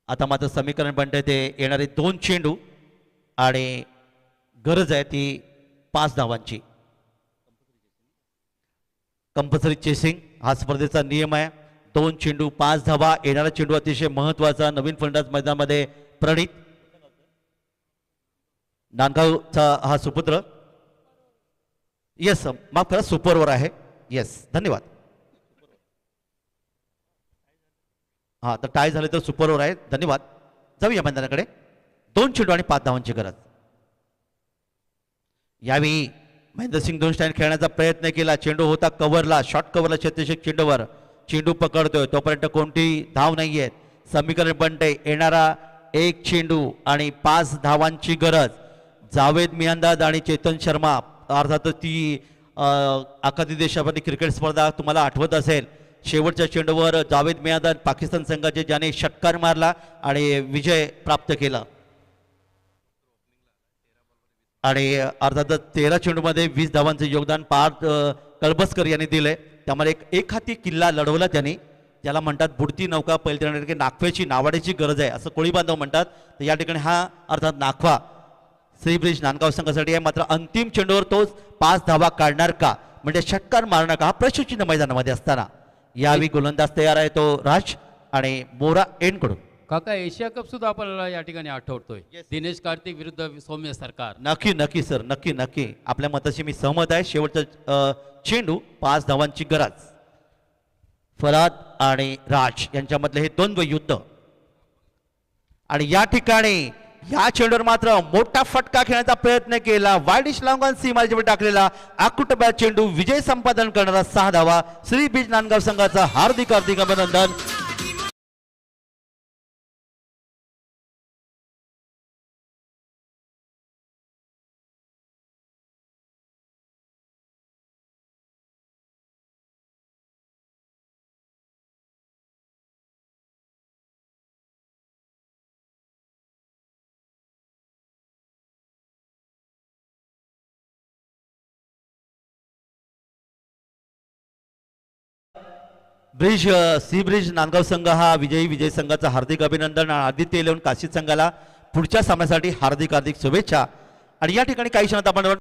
आता मात्र समीकरण बनतंय ते येणारे 2 चेंडू आणि गरज आहे ती 5 धावांची. कंपल्सरी चेसिंग हा स्पर्धेचा नियम आहे. 2 चेंडू 5 धावा. येणारा चेंडू अतिशय महत्वाचा. नवीन फलंदाज मैदानामध्ये प्रणित, नांदगावचा हा सुपुत्र. येस, माफ करा, सुपर ओव्हर आहे. येस, धन्यवाद. हा, तर टाय झाले तर सुपर ओव्हर आहे. धन्यवाद. जाऊया मैदानाकडे. 2 चेंडू आणि 5 धावांची गरज. यावेळी महेंद्रसिंग धोनस्टाईन खेळण्याचा प्रयत्न केला. चेंडू होता कव्हरला, शॉर्ट कव्हरला, चेतेश्वर चेंडूवर. चेंडू पकडतोय तोपर्यंत कोणतीही धाव नाहीये. समीकरण बनते येणारा 1 चेंडू आणि 5 धावांची गरज. जावेद मियांदाद आणि चेतन शर्मा, अर्थातच ती आखाती देशामध्ये क्रिकेट स्पर्धा तुम्हाला आठवत असेल. शेवटच्या चेंडूवर जावेद मियांदाद पाकिस्तान संघाचे ज्याने षटकार मारला आणि विजय प्राप्त केला आणि अर्थातच 13 चेंडूमध्ये 20 धावांचे योगदान पार्थ कळबसकर यांनी दिले. त्यामुळे एक हाती किल्ला लढवला त्यांनी. त्याला म्हणतात बुडती नौका पहिल्या नाखव्याची नावाड्याची गरज आहे असं कोळी बांधव म्हणतात. तर या ठिकाणी हा अर्थात नाखवा सी ब्रिज नांदगाव संघासाठी आहे. मात्र अंतिम चेंडूवर तोच 5 धावा काढणार का, म्हणजे षटकार मारणार का, हा प्रश्नचिन्ह मैदानामध्ये असताना यावेळी गोलंदाज तयार आहे तो राज आणि मोरा एंडकडून. काका, एशिया कप सुद्धा आपल्याला या ठिकाणी आठवतोय. दिनेश कार्तिक विरुद्ध सौम्य सरकार. नक्की सर, नक्की आपल्या मताशी मी सहमत आहे. शेवटचा चेंडू 5 धावांची गरज. फराद आणि राज यांच्यामधले हे द्वंद्व युद्ध आणि या ठिकाणी या चेंडूवर मात्र मोठा फटका खेळण्याचा प्रयत्न केला. वाईडिश लांगॉन सीमारेषेवर टाकलेला आकुटबा चेंडू विजय संपादन करणारा 6 धावा. श्री बीज नांदगाव संघाचा हार्दिक अभिनंदन. ब्रिज सी ब्रिज नांदगाव संघ हा विजय संघाचा हार्दिक अभिनंदन. आदित्य इलेव्हन काशीद संघाला पुढच्या सामन्यासाठी हार्दिक शुभेच्छा. आणि या ठिकाणी काही क्षणात आपण